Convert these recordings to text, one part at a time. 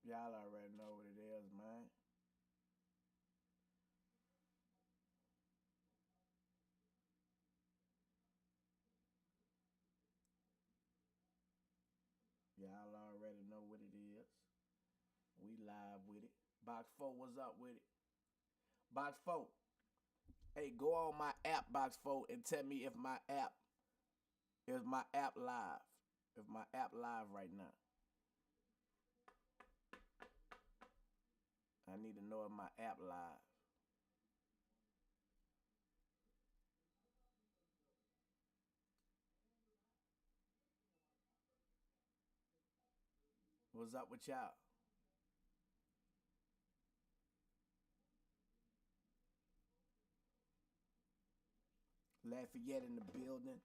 Y'all already know what it is, man. Y'all already know what it is. We live with it. Box 4, what's up with it? Box 4. Hey, go on my app, Box 4, and tell me if my app live. If my app live right now. I need to know if my app live. What's up with y'all? Lafayette in the building.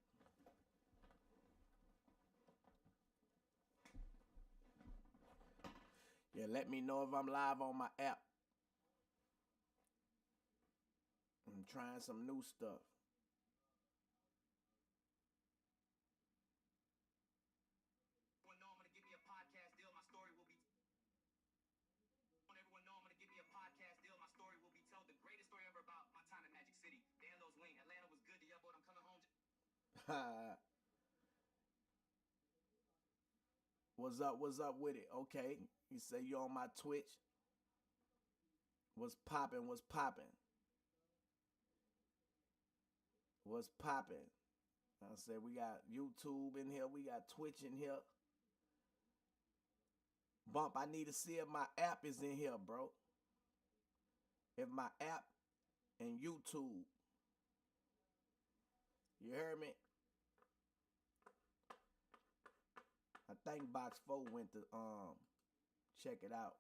Yeah, let me know if I'm live on my app. I'm trying some new stuff. Everyone know I'm gonna give me a podcast deal. My story will be. Everyone know I'm gonna give me a podcast deal. My story will be told. The greatest story ever about my time in Magic City. Danlo's wing. Atlanta was good to y'all, but I'm coming home. What's up? What's up with it? Okay, you say you on my Twitch. What's popping? What's popping? What's popping? I said we got YouTube in here. We got Twitch in here. Bump, I need to see if my app is in here, bro. If my app and YouTube. You heard me? I think Box 4 went to check it out.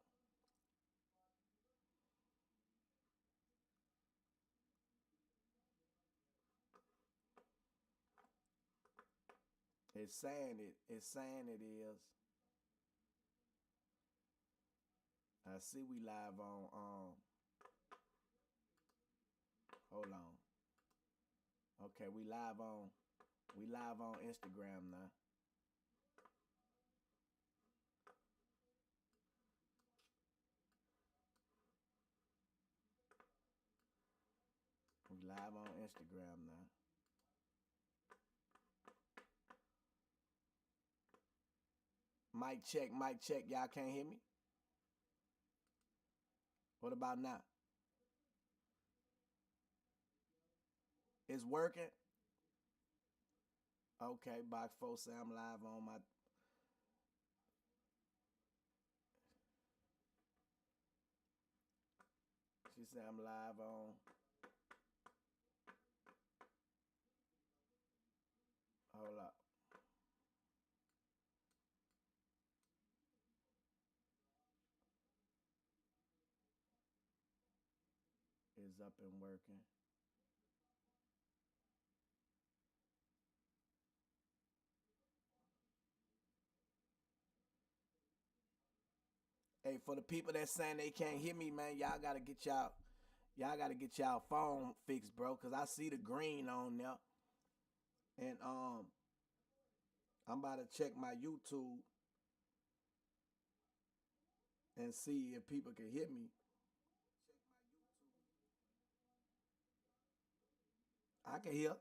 It's saying it. It's saying it is. I see we live on hold on. Okay, we live on Instagram now. We live on Instagram now. Mic check, mic check. Y'all can't hear me? What about now? It's working? Okay, Box 4 say I'm live on my... She said I'm live on... Hold up. It's up and working. Hey, for the people that saying they can't hear me, man, y'all gotta get y'all phone fixed, bro. Cause I see the green on there. And I'm about to check my YouTube and see if people can hear me. Check my YouTube. I can hear.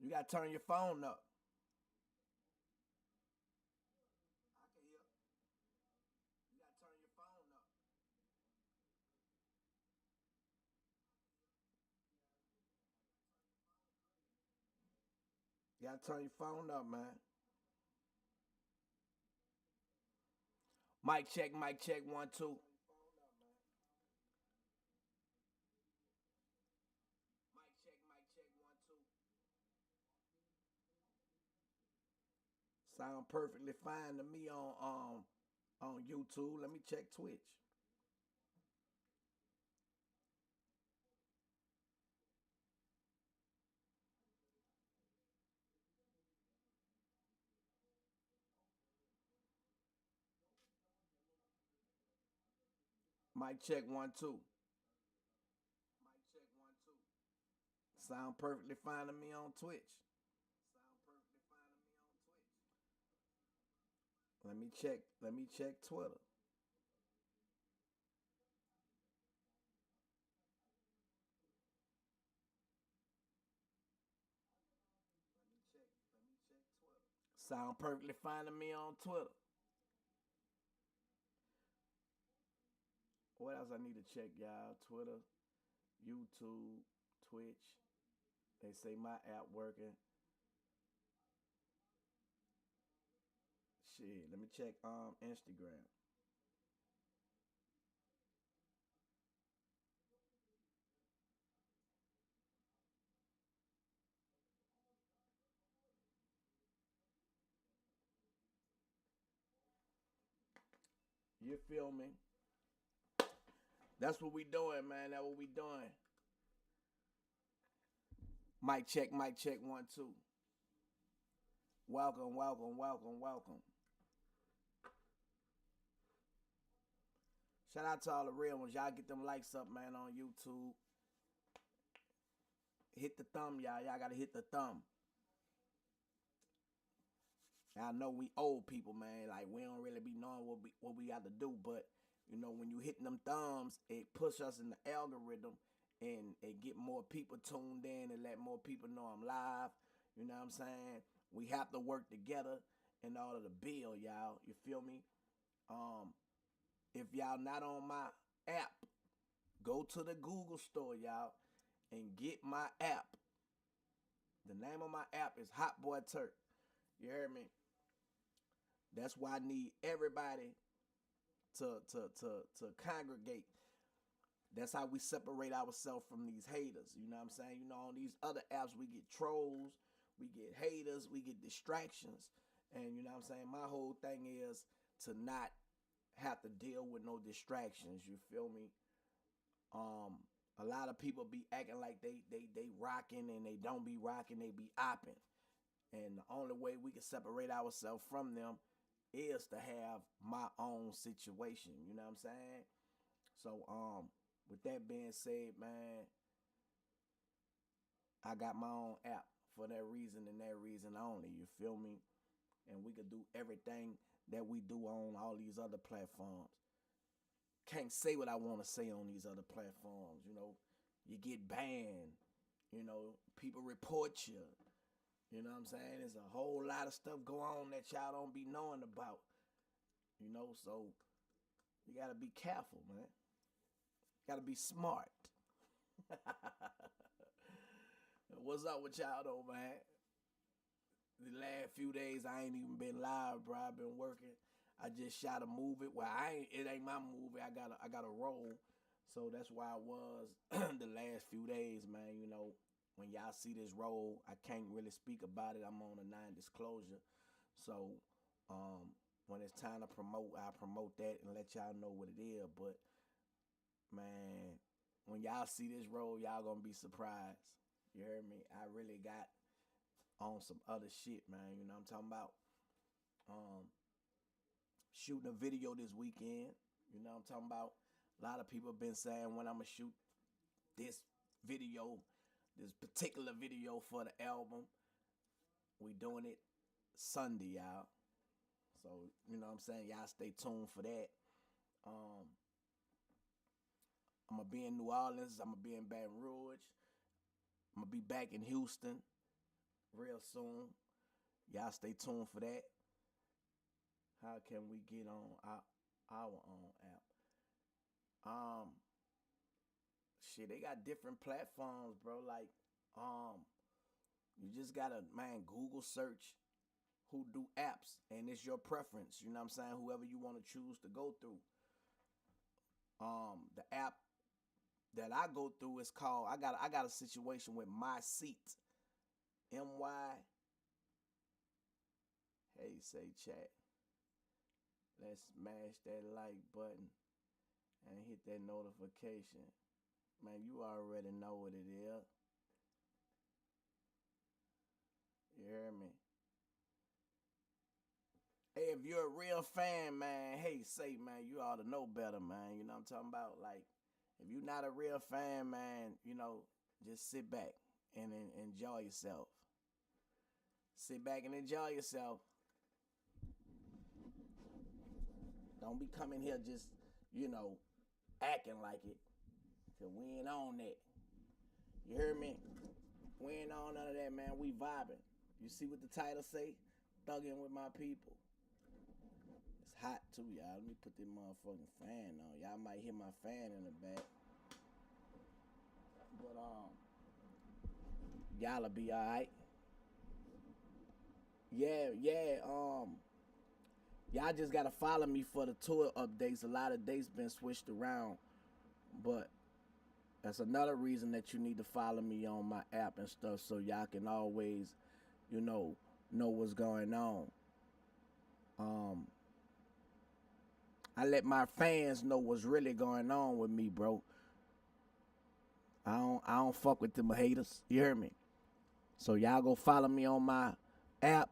You gotta turn your phone up. I can hear. You gotta turn your phone up. You gotta turn your phone up, man. Mic check, 1, 2. Mic check, 1, 2. Sound perfectly fine to me on YouTube. Let me check Twitch. Mic check, 1, 2. Mic check, 1, 2. Sound perfectly fine to me on Twitch. Sound perfectly fine to me on Twitch. Let me check Twitter. Sound perfectly fine to me on Twitter. What else I need to check, y'all? Twitter, YouTube, Twitch. They say my app working. Shit, let me check Instagram. You feel me? That's what we doing, man. That's what we doing. Mic check, 1, 2. Welcome, welcome, welcome, welcome. Shout out to all the real ones. Y'all get them likes up, man, on YouTube. Hit the thumb, y'all. Y'all gotta hit the thumb. I know we old people, man. Like, we don't really be knowing what we got to do. But, you know, when you hitting them thumbs, it push us in the algorithm and it get more people tuned in and let more people know I'm live. You know what I'm saying? We have to work together in order to build, y'all. You feel me? If y'all not on my app, go to the Google store, y'all, and get my app. The name of my app is Hot Boy TURK. You heard me? That's why I need everybody to congregate. That's how we separate ourselves from these haters. You know what I'm saying? You know, on these other apps, we get trolls, we get haters, we get distractions. And you know what I'm saying? My whole thing is to not have to deal with no distractions. You feel me? A lot of people be acting like they rocking and they don't be rocking, they be opping. And the only way we can separate ourselves from them is to have my own situation. You know what I'm saying? So, with that being said, man, I got my own app for that reason and that reason only. You feel me? And we could do everything that we do on all these other platforms. Can't say what I want to say on these other platforms. You know, you get banned. You know, people report you. You know what I'm saying? There's a whole lot of stuff go on that y'all don't be knowing about. You know, so you got to be careful, man. Got to be smart. What's up with y'all, though, man? The last few days, I ain't even been live, bro. I've been working. I just shot a movie. Well, it ain't my movie. I got a role. So that's why I was the last few days, man. You know, when y'all see this role, I can't really speak about it. I'm on a non-disclosure. So when it's time to promote, I promote that and let y'all know what it is. But, man, when y'all see this role, y'all gonna be surprised. You heard me? I really got on some other shit, man. You know what I'm talking about? Shooting a video this weekend. You know what I'm talking about? A lot of people have been saying when I'm going to shoot this video, this particular video for the album. We doing it Sunday, y'all. So, you know what I'm saying? Y'all stay tuned for that. I'm going to be in New Orleans. I'm going to be in Baton Rouge. I'm going to be back in Houston real soon. Y'all stay tuned for that. How can we get on our own app? Shit, they got different platforms, bro. Like, you just gotta, man, Google search who do apps, and it's your preference. You know what I'm saying? Whoever you want to choose to go through. The app that I go through is called. I got a situation with My Seat. MY. Hey, say chat. Let's smash that like button and hit that notification. Man, you already know what it is. You hear me? Hey, if you're a real fan, man, hey, say, man, you ought to know better, man. You know what I'm talking about? Like, if you're not a real fan, man, you know, just sit back and enjoy yourself. Sit back and enjoy yourself. Don't be coming here just, you know, acting like it. Cause we ain't on that. You hear me? We ain't on none of that, man. We vibing. You see what the title say? thugging with my people. It's hot too, y'all. Let me put this motherfucking fan on. Y'all might hear my fan in the back. But y'all'll be alright. Yeah. Y'all just gotta follow me for the tour updates. A lot of dates been switched around, but that's another reason that you need to follow me on my app and stuff, so y'all can always, know what's going on. I let my fans know what's really going on with me, bro. I don't fuck with them haters. You hear me? So y'all go follow me on my app,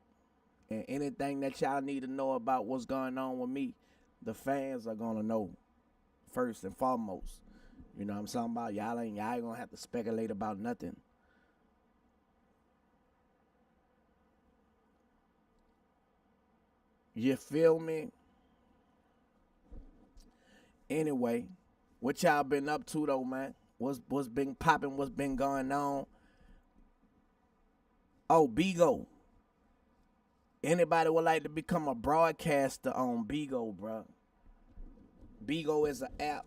and anything that y'all need to know about what's going on with me, the fans are gonna know first and foremost. You know what I'm talking about? Y'all ain't gonna have to speculate about nothing. You feel me? Anyway, what y'all been up to though, man? What's been popping? What's been going on? Oh, Bigo. Anybody would like to become a broadcaster on Bigo, bro? Bigo is an app.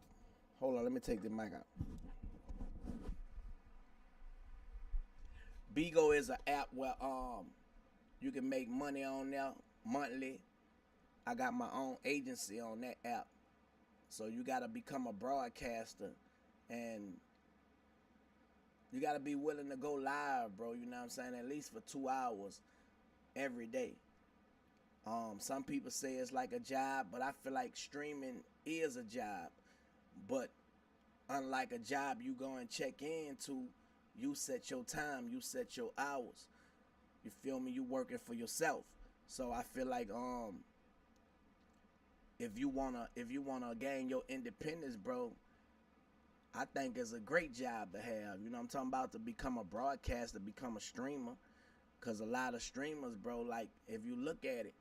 Hold on, let me take the mic out. Bigo is an app where you can make money on there monthly. I got my own agency on that app. So you gotta become a broadcaster, and you gotta be willing to go live, bro. You know what I'm saying? At least for 2 hours every day. Some people say it's like a job, but I feel like streaming is a job. But unlike a job you go and check into, you set your time, you set your hours. You feel me? You working for yourself. So I feel like if you wanna gain your independence, bro, I think it's a great job to have. You know what I'm talking about? To become a broadcaster, become a streamer. Cause a lot of streamers, bro, like if you look at it,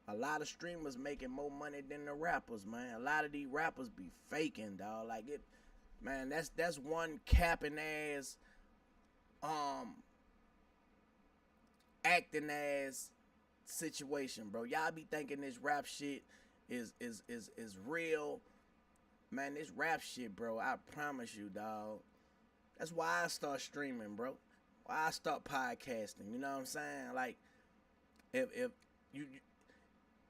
a lot of streamers making more money than the rappers, man. A lot of these rappers be faking, dog. Like it, man. That's one capping ass, acting ass situation, bro. Y'all be thinking this rap shit is real, man. This rap shit, bro. I promise you, dog. That's why I start streaming, bro. Why I start podcasting. You know what I'm saying? Like, if you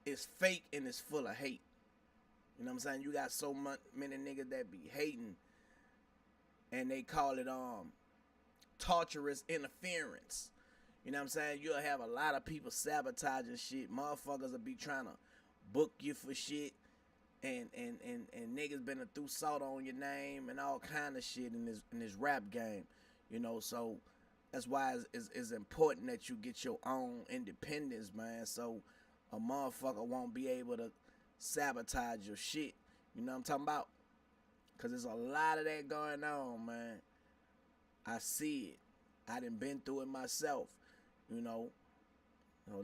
it's fake and it's full of hate. You know what I'm saying? You got so many niggas that be hating, and they call it torturous interference. You know what I'm saying? You'll have a lot of people sabotaging shit. Motherfuckers will be trying to book you for shit, and niggas been threw salt on your name and all kind of shit in this rap game. You know, so that's why it's important that you get your own independence, man. So a motherfucker won't be able to sabotage your shit. You know what I'm talking about? Cause there's a lot of that going on, man. I see it. I done been through it myself. You know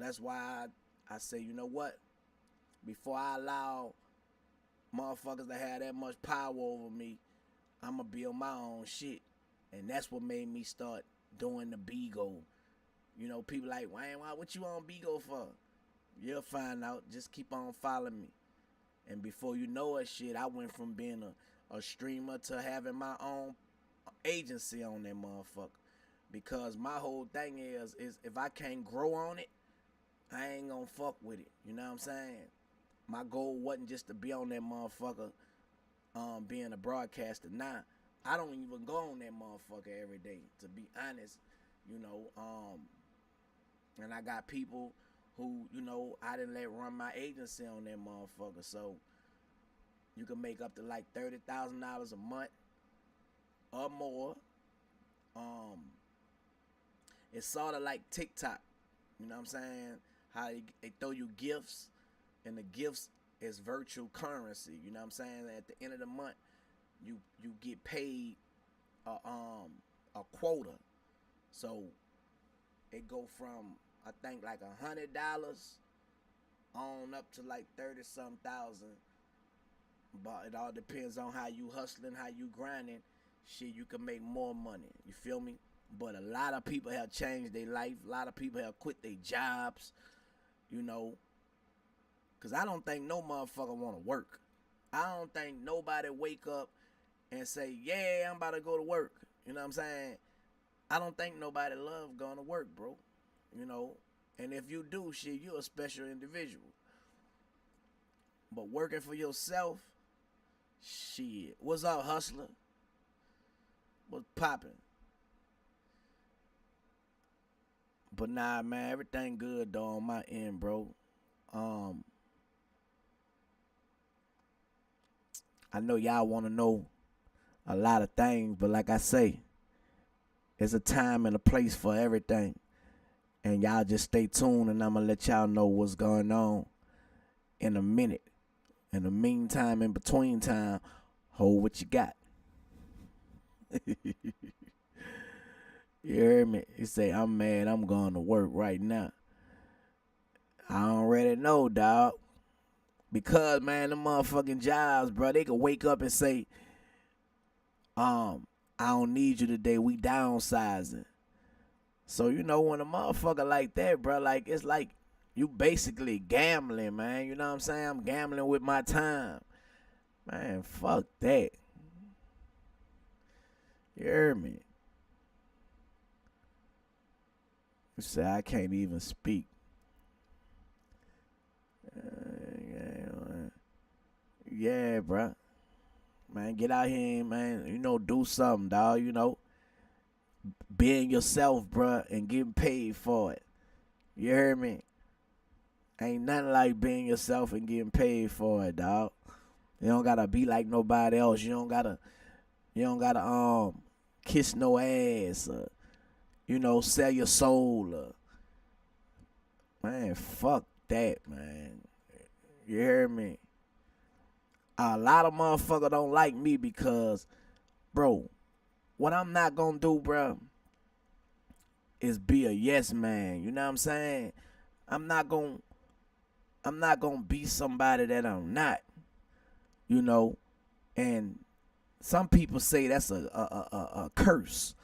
that's why I say, you know what? Before I allow motherfuckers to have that much power over me, I'ma build my own shit. And that's what made me start doing the Bigo. You know, people like, Wayne, what you on Bigo for? You'll find out. Just keep on following me. And before you know it, shit, I went from being a streamer to having my own agency on that motherfucker. Because my whole thing is if I can't grow on it, I ain't gonna fuck with it. You know what I'm saying? My goal wasn't just to be on that motherfucker being a broadcaster. Now, I don't even go on that motherfucker every day, to be honest. You know, and I got people who, I didn't let run my agency on that motherfucker. So you can make up to like $30,000 a month or more. It's sort of like TikTok. You know what I'm saying? How they throw you gifts, and the gifts is virtual currency. You know what I'm saying? At the end of the month, you get paid a quota. So it go from, I think, like $100 on up to like 30-some thousand. But it all depends on how you hustling, how you grinding. Shit, you can make more money. You feel me? But a lot of people have changed their life. A lot of people have quit their jobs. you know, because I don't think no motherfucker want to work. I don't think nobody wake up and say, yeah, I'm about to go to work. You know what I'm saying? I don't think nobody love going to work, bro. You know, and if you do, shit, you're a special individual. But working for yourself, shit. What's up, hustler? What's popping? But nah, man, everything good though on my end, bro. I know y'all want to know a lot of things, but like I say, there's a time and a place for everything. And y'all just stay tuned, and I'm going to let y'all know what's going on in a minute. In the meantime, in between time, hold what you got. You heard me? He say, I'm mad, I'm going to work right now. I already know, dog. Because, man, the motherfucking jobs, bro, they can wake up and say, I don't need you today, we downsizing. So, you know, when a motherfucker like that, bro, like, it's like you basically gambling, man. You know what I'm saying? I'm gambling with my time. Man, fuck that. You heard me? You say I can't even speak. Yeah, bro. Man, get out here, man. You know, do something, dog. You know, being yourself, bro, and getting paid for it. You heard me? Ain't nothing like being yourself and getting paid for it, dog. You don't gotta be like nobody else. You don't gotta kiss no ass or, you know, sell your soul or, man, fuck that, man. You hear me? A lot of motherfuckers don't like me because, bro, what I'm not gonna do, bro, is be a yes man. You know what I'm saying? I'm not gonna be somebody that I'm not. You know, and some people say that's a curse,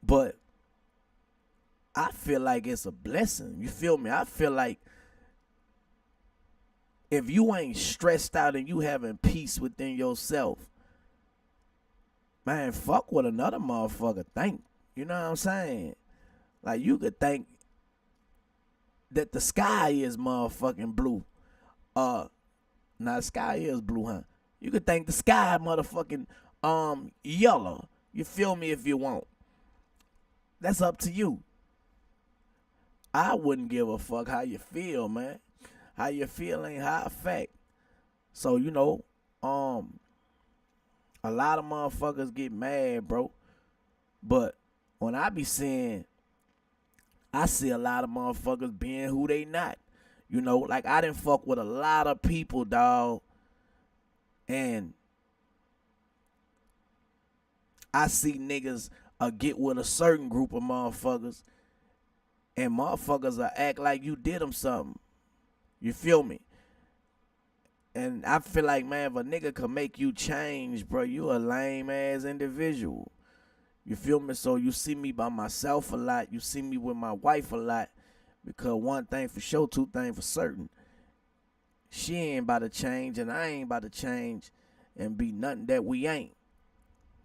but I feel like it's a blessing. You feel me? I feel like if you ain't stressed out and you having peace within yourself, man, fuck what another motherfucker think. You know what I'm saying? Like, you could think that the sky is motherfucking blue. Now the sky is blue, huh? You could think the sky motherfucking yellow. You feel me if you want. That's up to you. I wouldn't give a fuck how you feel, man. How you feel ain't how I fact. So, you know, a lot of motherfuckers get mad, bro. But when I be saying, I see a lot of motherfuckers being who they not. You know, like I done fuck with a lot of people, dog. And I see niggas get with a certain group of motherfuckers, and motherfuckers will act like you did them something. You feel me? And I feel like, man, if a nigga can make you change, bro, you a lame ass individual. You feel me? So you see me by myself a lot. You see me with my wife a lot. Because one thing for sure, two things for certain. She ain't about to change, and I ain't about to change and be nothing that we ain't.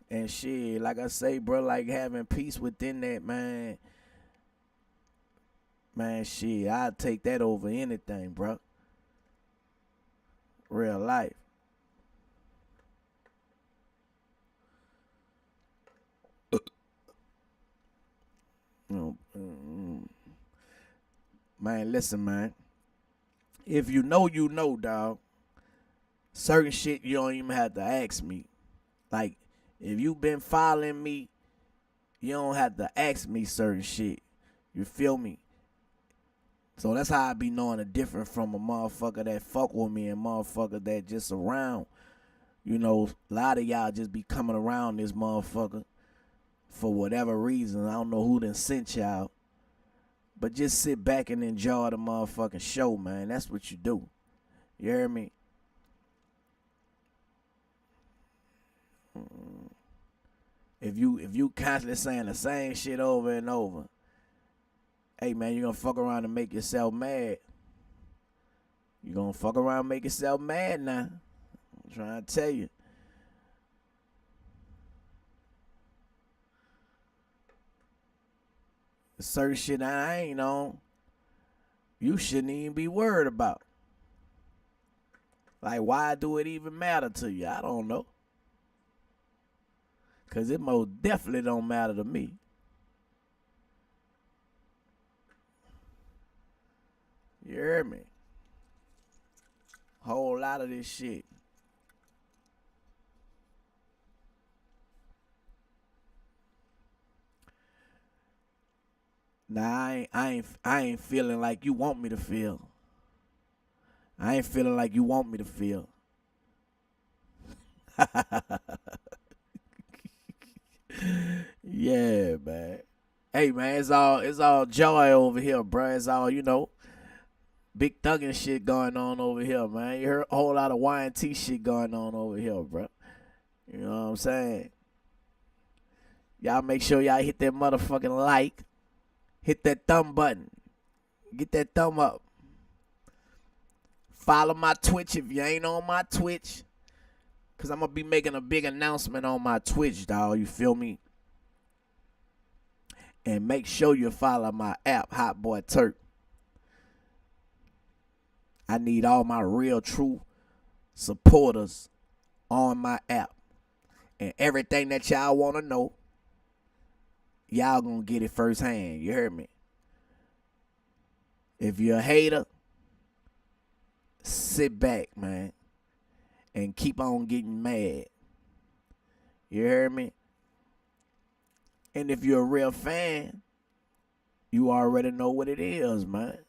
And shit, like I say, bro, like having peace within that, man. Man, shit, I'd take that over anything, bro. Real life. Man, listen, man. If you know, you know, dog. Certain shit you don't even have to ask me. Like, if you been following me, you don't have to ask me certain shit. You feel me? So that's how I be knowing the difference from a motherfucker that fuck with me and motherfucker that just around. You know, a lot of y'all just be coming around this motherfucker for whatever reason. I don't know who done sent y'all. But just sit back and enjoy the motherfucking show, man. That's what you do. You hear me? If you constantly saying the same shit over and over, hey man, you gonna fuck around and make yourself mad. You gonna fuck around and make yourself mad now. I'm trying to tell you. Certain shit I ain't on, you shouldn't even be worried about. Like, why do it even matter to you? I don't know. Because it most definitely don't matter to me. You heard me? Whole lot of this shit. Nah, I ain't feeling like you want me to feel. I ain't feeling like you want me to feel. Yeah, man. Hey, man, it's all joy over here, bro. It's all, big thuggin' shit going on over here, man. You heard a whole lot of Y&T shit going on over here, bro. You know what I'm saying? Y'all make sure y'all hit that motherfucking like. Hit that thumb button. Get that thumb up. Follow my Twitch if you ain't on my Twitch. Because I'm going to be making a big announcement on my Twitch, dog. You feel me? And make sure you follow my app, Hot Boy TURK. I need all my real, true supporters on my app. And everything that y'all want to know, y'all going to get it firsthand. You heard me? If you're a hater, sit back, man, and keep on getting mad. You heard me? And if you're a real fan, you already know what it is, man.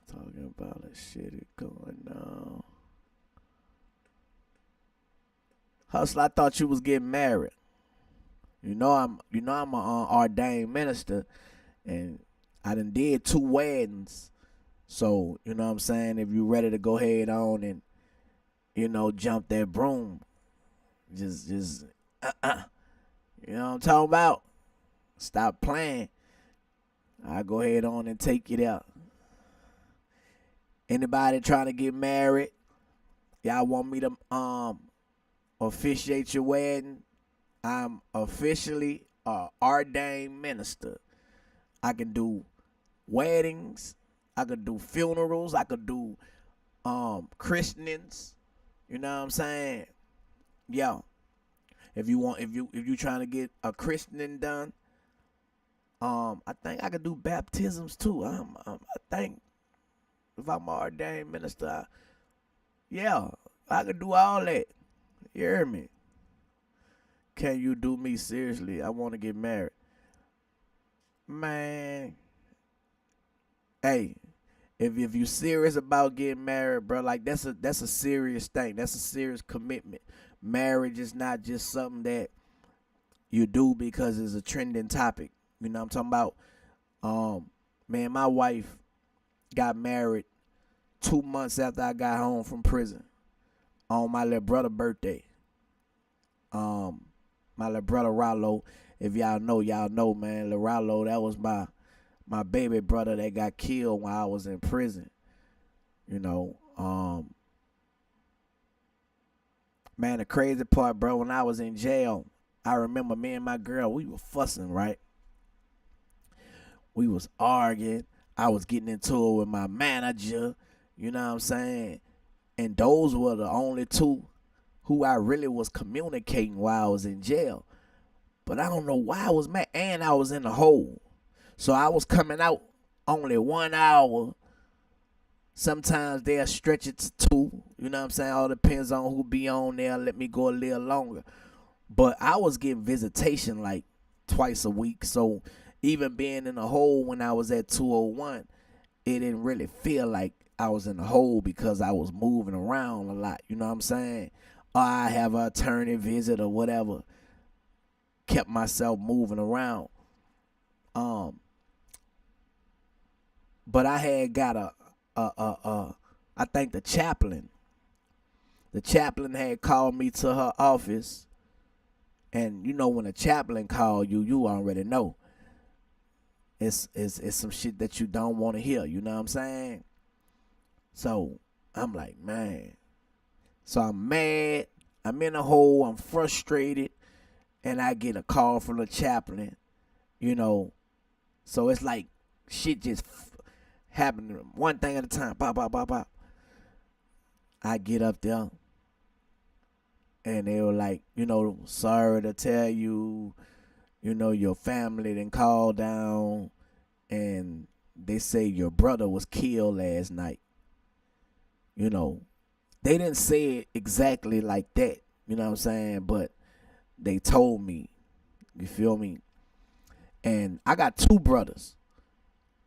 Talking about the shit going on. Hustle, I thought you was getting married. I'm an ordained minister, and I done did 2 weddings. So, you know what I'm saying? If you ready to go ahead on and, jump that broom, just, you know what I'm talking about? Stop playing. I'll go ahead on and take it out. Anybody trying to get married, y'all want me to officiate your wedding? I'm officially a ordained minister. I can do weddings. I could do funerals. I could do christenings. You know what I'm saying? Yeah. If you trying to get a christening done, I think I could do baptisms too. I think if I'm an ordained minister, I could do all that. You hear me? Can you do me seriously? I want to get married. Man, hey, if you serious about getting married, bro, like that's a serious thing. That's a serious commitment. Marriage is not just something that you do because it's a trending topic. You know what I'm talking about? Man, my wife got married 2 months after I got home from prison on my little brother's birthday. My little brother Rollo, if y'all know, man. Lil Rollo, that was my baby brother that got killed while I was in prison. Man, the crazy part, bro, when I was in jail, I remember me and my girl, we were fussing, right? We was arguing. I was getting into it with my manager, you know what I'm saying? And those were the only 2 who I really was communicating while I was in jail. But I don't know why I was mad, and I was in the hole. So I was coming out only 1 hour. Sometimes they'll stretch it to 2. You know what I'm saying? All depends on who be on there. Let me go a little longer. But I was getting visitation like twice a week. So even being in the hole when I was at 201, it didn't really feel like I was in the hole because I was moving around a lot. You know what I'm saying? Or I have an attorney visit or whatever. Kept myself moving around. But I had got I think the chaplain had called me to her office. And when a chaplain call you, you already know. it's some shit that you don't want to hear. You know what I'm saying? So I'm like, man. So I'm mad. I'm in a hole. I'm frustrated, and I get a call from the chaplain. You know, so it's like shit just happening one thing at a time. Pop, pop, pop, pop. I get up there, and they were like, sorry to tell you, your family didn't call down, and they say your brother was killed last night. They didn't say it exactly like that, you know what I'm saying? But they told me, you feel me? And I got two brothers.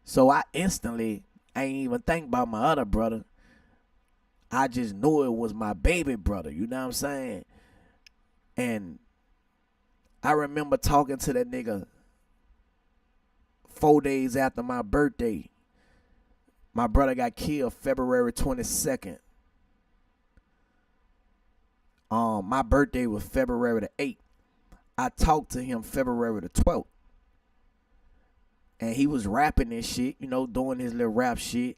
So I ain't even think about my other brother. I just knew it was my baby brother, you know what I'm saying? And I remember talking to that nigga 4 days after my birthday. My brother got killed February 22nd. My birthday was February the 8th. I talked to him February the 12th. And he was rapping this shit, doing his little rap shit.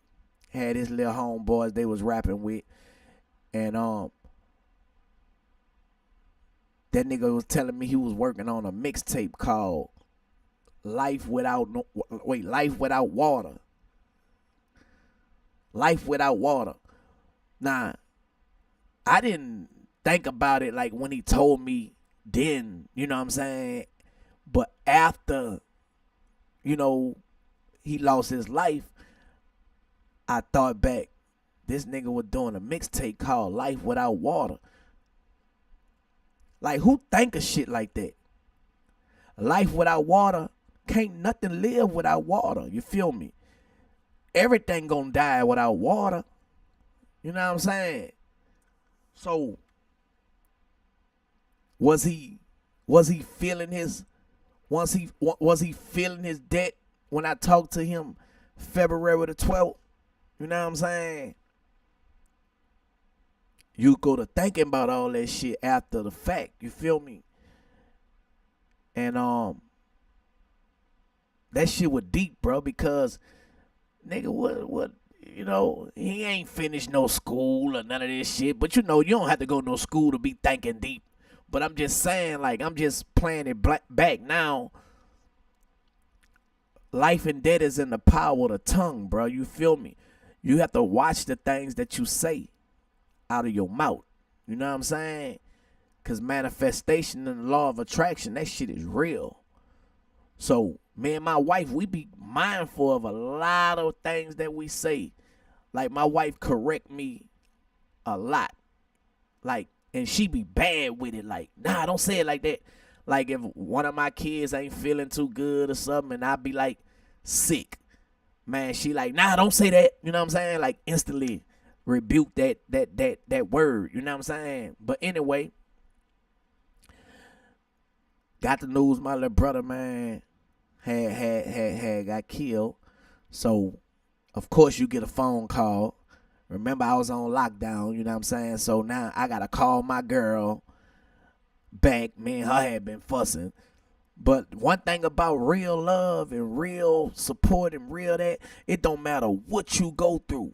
Had his little homeboys they was rapping with. And that nigga was telling me he was working on a mixtape called Life Without Water. Life Without Water. Now, I didn't think about it like when he told me then, you know what I'm saying? But after, he lost his life, I thought back, this nigga was doing a mixtape called Life Without Water. Like, who think of shit like that? Life without water, can't nothing live without water. You feel me? Everything gonna die without water. You know what I'm saying? So, was he feeling his debt when I talked to him February the 12th? You know what I'm saying? You go to thinking about all that shit after the fact. You feel me? And that shit was deep, bro, because nigga, what he ain't finished no school or none of this shit. But you don't have to go to no school to be thinking deep. But I'm just saying, like, I'm just playing it back now. Life and death is in the power of the tongue, bro. You feel me? You have to watch the things that you say out of your mouth. You know what I'm saying? Because manifestation and the law of attraction, that shit is real. So me and my wife, we be mindful of a lot of things that we say. Like, my wife correct me a lot. Like, and she be bad with it. Like, nah, don't say it like that. Like, if one of my kids ain't feeling too good or something, and I be like sick, man, she like, nah, don't say that. You know what I'm saying? Like, instantly rebuke that word. You know what I'm saying? But anyway, got the news my little brother, man, had got killed. So, of course, you get a phone call. Remember, I was on lockdown, you know what I'm saying? So now I got to call my girl back. Me and her had been fussing. But one thing about real love and real support and real that, it don't matter what you go through.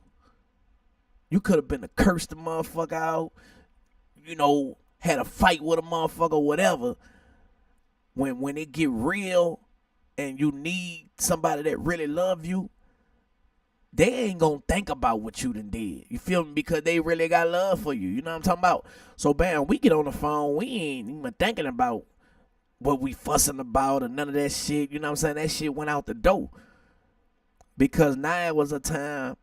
You could have been to curse the motherfucker out, had a fight with a motherfucker, whatever. When it get real and you need somebody that really love you, they ain't gonna think about what you done did. You feel me? Because they really got love for you. You know what I'm talking about? So, bam, we get on the phone. We ain't even thinking about what we fussing about or none of that shit. You know what I'm saying? That shit went out the door. Because now it was a time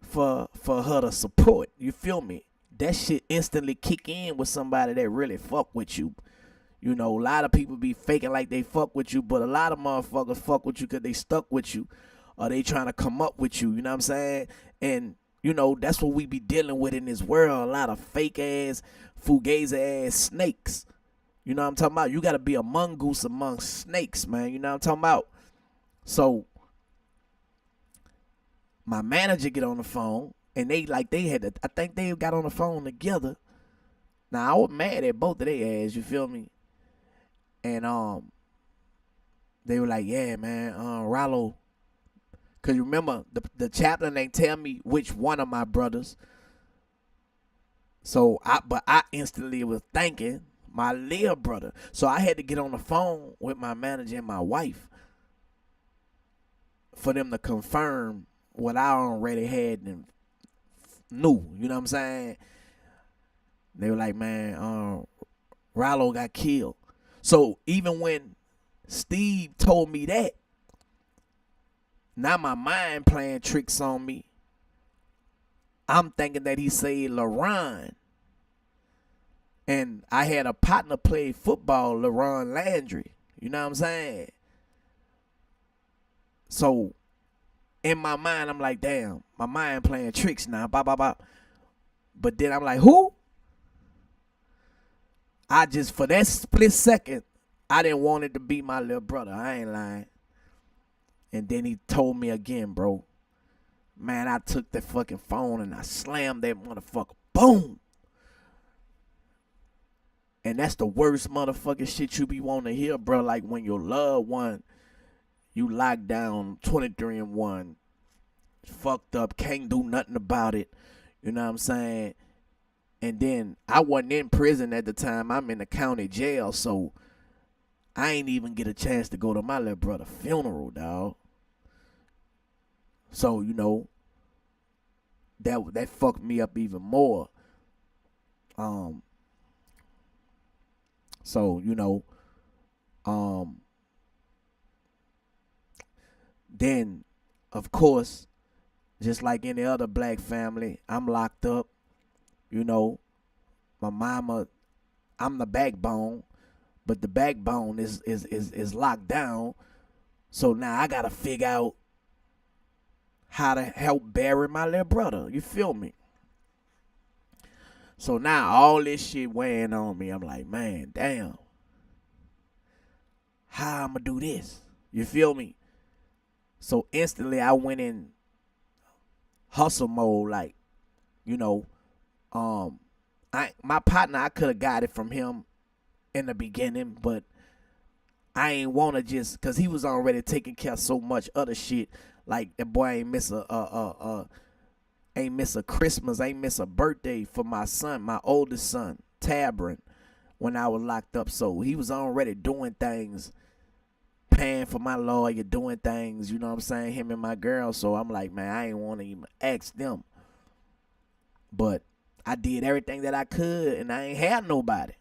for her to support. You feel me? That shit instantly kick in with somebody that really fuck with you. A lot of people be faking like they fuck with you, but a lot of motherfuckers fuck with you because they stuck with you. Or they trying to come up with you, you know what I'm saying? And, that's what we be dealing with in this world. A lot of fake ass, fugazi ass snakes. You know what I'm talking about? You got to be a mongoose among snakes, man. You know what I'm talking about? So, my manager get on the phone, and I think they got on the phone together. Now, I was mad at both of their ass, you feel me? And, they were like, yeah, man, Rollo. Cause you remember the chaplain ain't tell me which one of my brothers. So I instantly was thinking my little brother. So I had to get on the phone with my manager and my wife for them to confirm what I already had and knew. You know what I'm saying? They were like, man, Rollo got killed. So even when Steve told me that, now my mind playing tricks on me. I'm thinking that he said LaRon. And I had a partner play football, LaRon Landry. You know what I'm saying? So in my mind, I'm like, damn, my mind playing tricks now. Bop, bop, bop. But then I'm like, who? I just, for that split second, I didn't want it to be my little brother. I ain't lying. And then he told me again, bro. Man, I took that fucking phone and I slammed that motherfucker. Boom. And that's the worst motherfucking shit you be wanting to hear, bro. Like when your loved one, you locked down 23-1, fucked up, can't do nothing about it. You know what I'm saying? And then I wasn't in prison at the time. I'm in the county jail, so I ain't even get a chance to go to my little brother's funeral, dog. So, you know, that fucked me up even more. So, you know, then, of course, just like any other black family, I'm locked up. You know, my mama, I'm the backbone, but the backbone is locked down. So now I gotta figure out how to help bury my little brother. You feel me? So now all this shit weighing on me. I'm like, man, damn. How I'ma do this? You feel me? So instantly I went in hustle mode, like, you know, my partner, I could have got it from him in the beginning, but I ain't wanna just, cause he was already taking care of so much other shit. Like that boy ain't miss a Christmas, ain't miss a birthday for my son, my oldest son, Tabron, when I was locked up. So he was already doing things, paying for my lawyer, doing things, you know what I'm saying, him and my girl. So I'm like, man, I ain't want to even ask them. But I did everything that I could, and I ain't had nobody.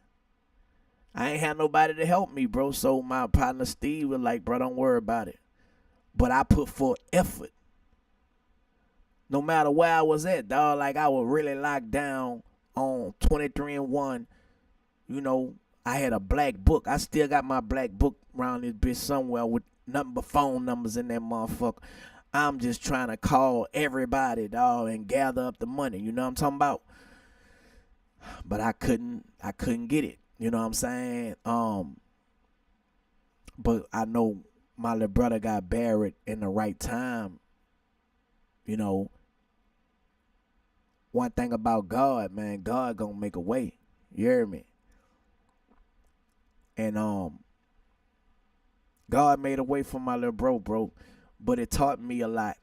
I ain't had nobody to help me, bro. So my partner Steve was like, bro, don't worry about it. But I put forth effort. No matter where I was at, dog, like I was really locked down on 23-1. You know, I had a black book. I still got my black book around this bitch somewhere with nothing but phone numbers in that motherfucker. I'm just trying to call everybody, dog, and gather up the money. You know what I'm talking about? But I couldn't get it. You know what I'm saying? But I know my little brother got buried in the right time. You know, one thing about God, man, God gonna make a way. You hear me? And God made a way for my little bro. But it taught me a lot.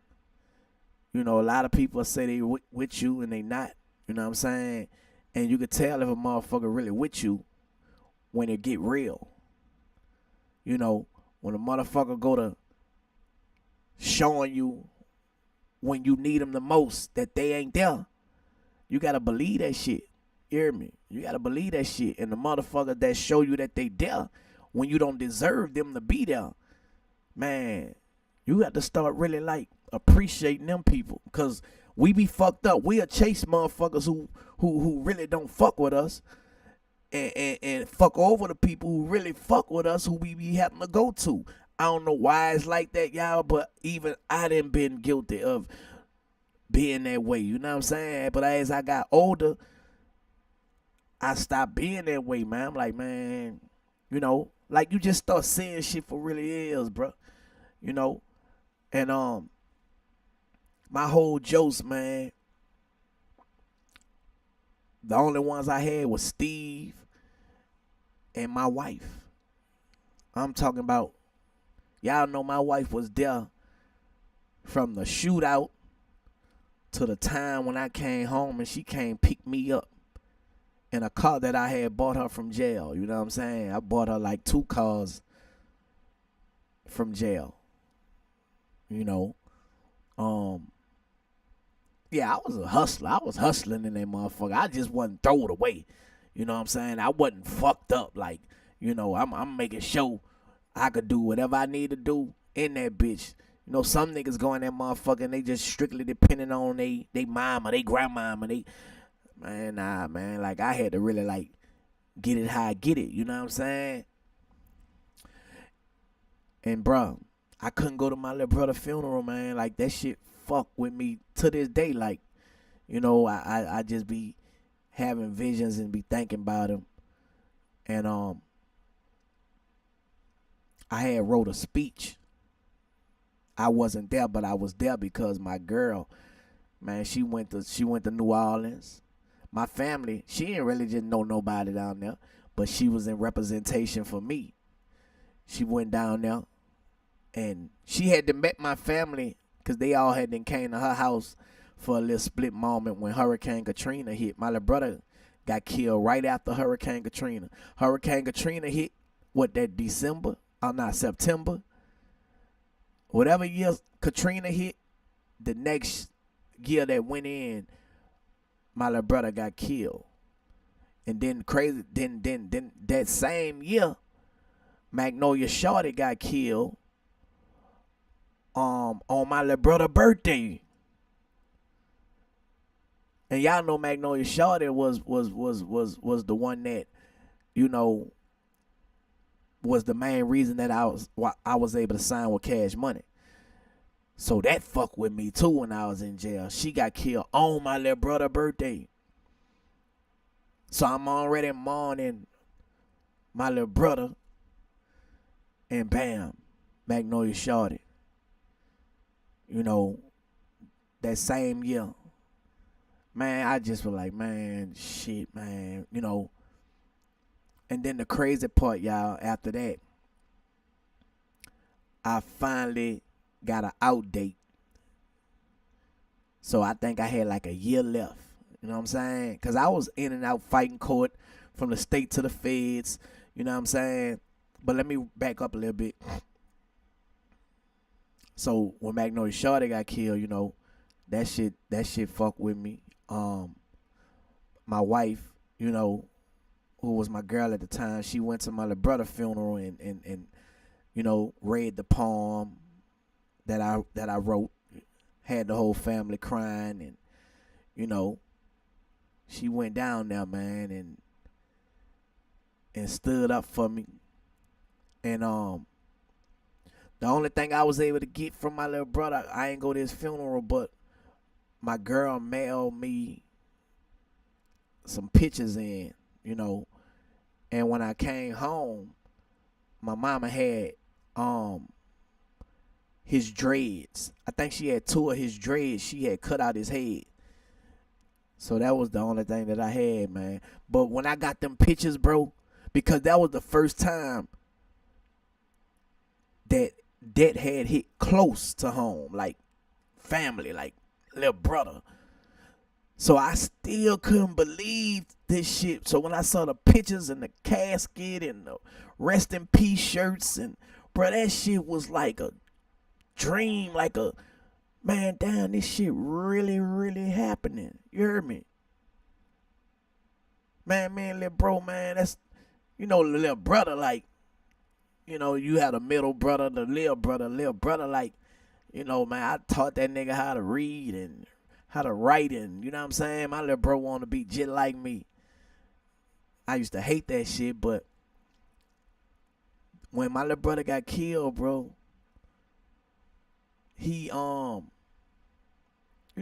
You know, a lot of people say they with you and they not. You know what I'm saying? And you can tell if a motherfucker really with you when it get real. You know, when a motherfucker go to showing you when you need them the most that they ain't there, you gotta believe that shit. You hear me? You gotta believe that shit. And the motherfucker that show you that they there when you don't deserve them to be there, man, you got to start really like appreciating them people. Cause we be fucked up. We'll chase motherfuckers who really don't fuck with us. And fuck over the people who really fuck with us, who we be having to go to. I don't know why it's like that, y'all, but even I done been guilty of being that way. You know what I'm saying? But as I got older, I stopped being that way, man. I'm like, man, you know, like you just start seeing shit for really is, bro. You know? And my whole jokes, man, the only ones I had was Steve and my wife. I'm talking about, Y'all know my wife was there from the shootout to the time when I came home, and she came pick me up in a car that I had bought her from jail. You know what I'm saying? I bought her like 2 cars from jail. You know, yeah, I was a hustler. I was hustling in that motherfucker. I just wasn't throw it away. You know what I'm saying? I wasn't fucked up. Like, you know, I'm making sure I could do whatever I need to do in that bitch. You know, some niggas go in that motherfucker and they just strictly depending on they mama, they grandmama, man, nah, man. Like, I had to really, like, get it how I get it. You know what I'm saying? And, bro, I couldn't go to my little brother's funeral, man. Like, that shit fuck with me to this day. Like, you know, I just be having visions and be thinking about him. And I had wrote a speech. I wasn't there, but I was there because my girl, man, she went to New Orleans. My family, she didn't really just know nobody down there, but she was in representation for me. She went down there, and she had to met my family because they all had then came to her house for a little split moment when Hurricane Katrina hit. My little brother got killed right after Hurricane Katrina. Hurricane Katrina hit, September? Whatever year Katrina hit, the next year that went in, my little brother got killed. And then then that same year, Magnolia Shorty got killed on my little brother's birthday. And y'all know Magnolia Shorty was the one that, you know, was the main reason that I was able to sign with Cash Money. So that fucked with me too when I was in jail. She got killed on my little brother's birthday. So I'm already mourning my little brother, and bam, Magnolia Shorty. You know, that same year, man, I just was like, man, shit, man, you know. And then the crazy part, y'all, after that, I finally got an out date. So I think I had like a year left. You know what I'm saying? Because I was in and out fighting court from the state to the feds. You know what I'm saying? But let me back up a little bit. So when Magnolia Shorty got killed, you know, that shit fucked with me. My wife, you know, who was my girl at the time, she went to my little brother's funeral and you know, read the poem that I wrote, had the whole family crying, and, you know, she went down there, man, and stood up for me. And the only thing I was able to get from my little brother, I ain't go to his funeral, but my girl mailed me some pictures in, you know. And when I came home, my mama had his dreads. I think she had 2 of his dreads. She had cut out his head. So that was the only thing that I had, man. But when I got them pictures, bro, because that was the first time that had hit close to home, like family, like little brother. So I still couldn't believe this shit. So when I saw the pictures and the casket and the rest in peace shirts, and bro, that shit was like a dream, like a, man, damn, this shit really, really happening. You heard me? Man, little bro, man, that's, you know, little brother, like, you know, you had a middle brother, the little brother, like, you know, man, I taught that nigga how to read and how to write, and, you know what I'm saying? My little bro want to be just like me. I used to hate that shit, but when my little brother got killed, bro, he, you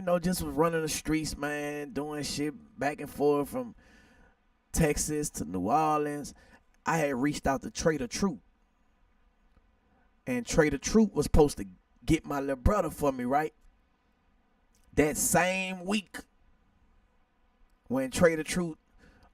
know, just was running the streets, man, doing shit back and forth from Texas to New Orleans. I had reached out to Trader Truth. And Trader Truth was supposed to get my little brother for me, right? That same week, when Trader Truth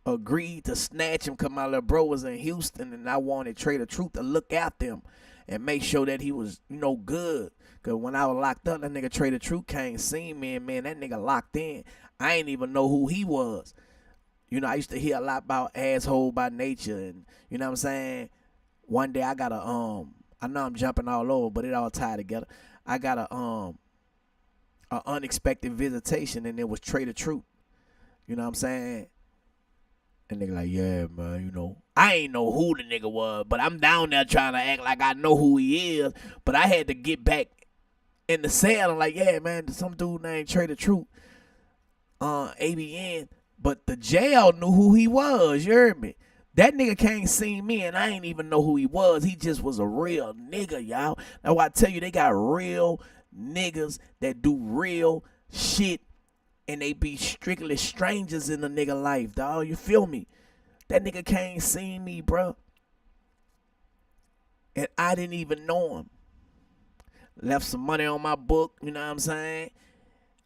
agreed to snatch him because my little bro was in Houston and I wanted Trader Truth to look after him. and make sure that he was, good. Cause when I was locked up, that nigga Trader Truth came see me, and man, that nigga locked in. I ain't even know who he was. I used to hear a lot about asshole by nature, and you know what I'm saying. One day I got I know I'm jumping all over, but it all tied together. I got a unexpected visitation, and it was Trader Truth. You know what I'm saying? And nigga like, yeah, man, I ain't know who the nigga was, but I'm down there trying to act like I know who he is. But I had to get back in the cell and like, yeah, man, some dude named Trader Truth, ABN. But the jail knew who he was, you heard me? That nigga can't see me, and I ain't even know who he was. He just was a real nigga, y'all. That's why I tell you, they got real niggas that do real shit, and they be strictly strangers in the nigga life, dog. You feel me? That nigga can't see me, bro. And I didn't even know him. Left some money on my book, you know what I'm saying?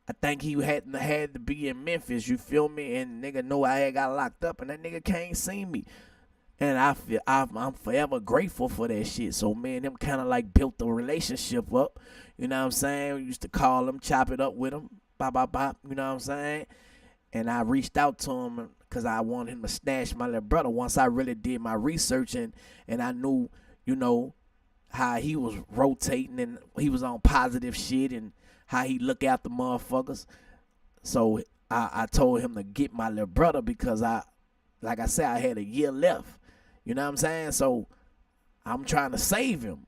I think he had to be in Memphis, you feel me? And nigga know I had got locked up, and that nigga can't see me. And I'm forever grateful for that shit. So, man, them kind of like built the relationship up. You know what I'm saying? We used to call him, chop it up with him, bop, bop, bop. You know what I'm saying? And I reached out to him because I wanted him to snatch my little brother once I really did my research and I knew, how he was rotating and he was on positive shit and how he look after motherfuckers. So I told him to get my little brother because like I said, I had a year left. You know what I'm saying? So I'm trying to save him.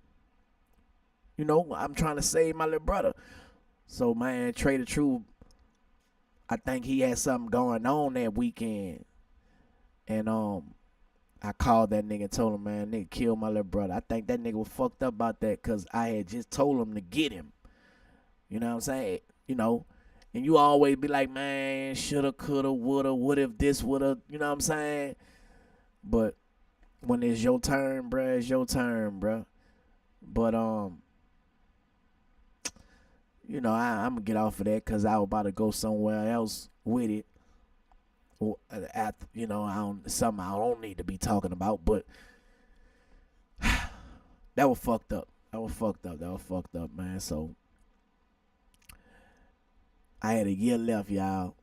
I'm trying to save my little brother. So, man, Trader Truth, I think he had something going on that weekend. And I called that nigga and told him, man, nigga killed my little brother. I think that nigga was fucked up about that because I had just told him to get him. You know what I'm saying? And you always be like, man, shoulda, coulda, woulda, what if this, woulda, you know what I'm saying? But when it's your turn, bruh, it's your turn, bruh. But, I'm going to get off of that because I was about to go somewhere else with it. Something I don't need to be talking about, but that was fucked up. That was fucked up, man. So I had a year left, y'all.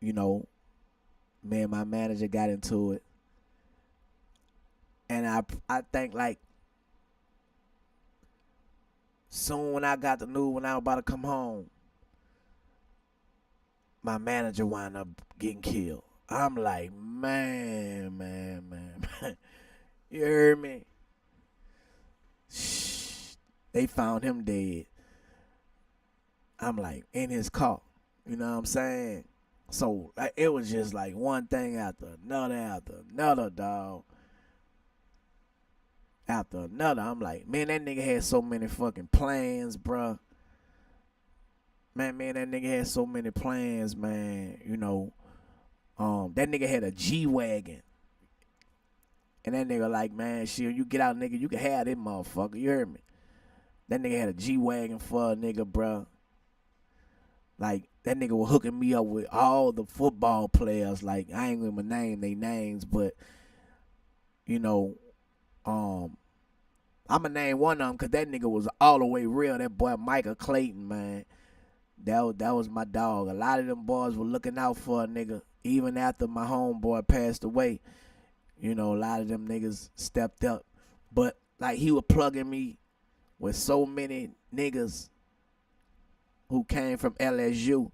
Me and my manager got into it. And I think like soon when I got the news when I was about to come home, my manager wound up getting killed. I'm like, man. You heard me? Shh. They found him dead. I'm like, in his car. You know what I'm saying? So it was just like one thing after another, dog. After another. I'm like, man, that nigga had so many fucking plans, bruh. Man, that nigga had so many plans, man. That nigga had a G-Wagon. And that nigga like, man, shit, you get out, nigga, you can have this motherfucker. You heard me? That nigga had a G-Wagon for a nigga, bruh. Like, that nigga was hooking me up with all the football players. Like, I ain't gonna name their names, but, I'ma name one of them because that nigga was all the way real. That boy Michael Clayton, man. That was my dog. A lot of them boys were looking out for a nigga. Even after my homeboy passed away, a lot of them niggas stepped up. But, like, he was plugging me with so many niggas who came from LSU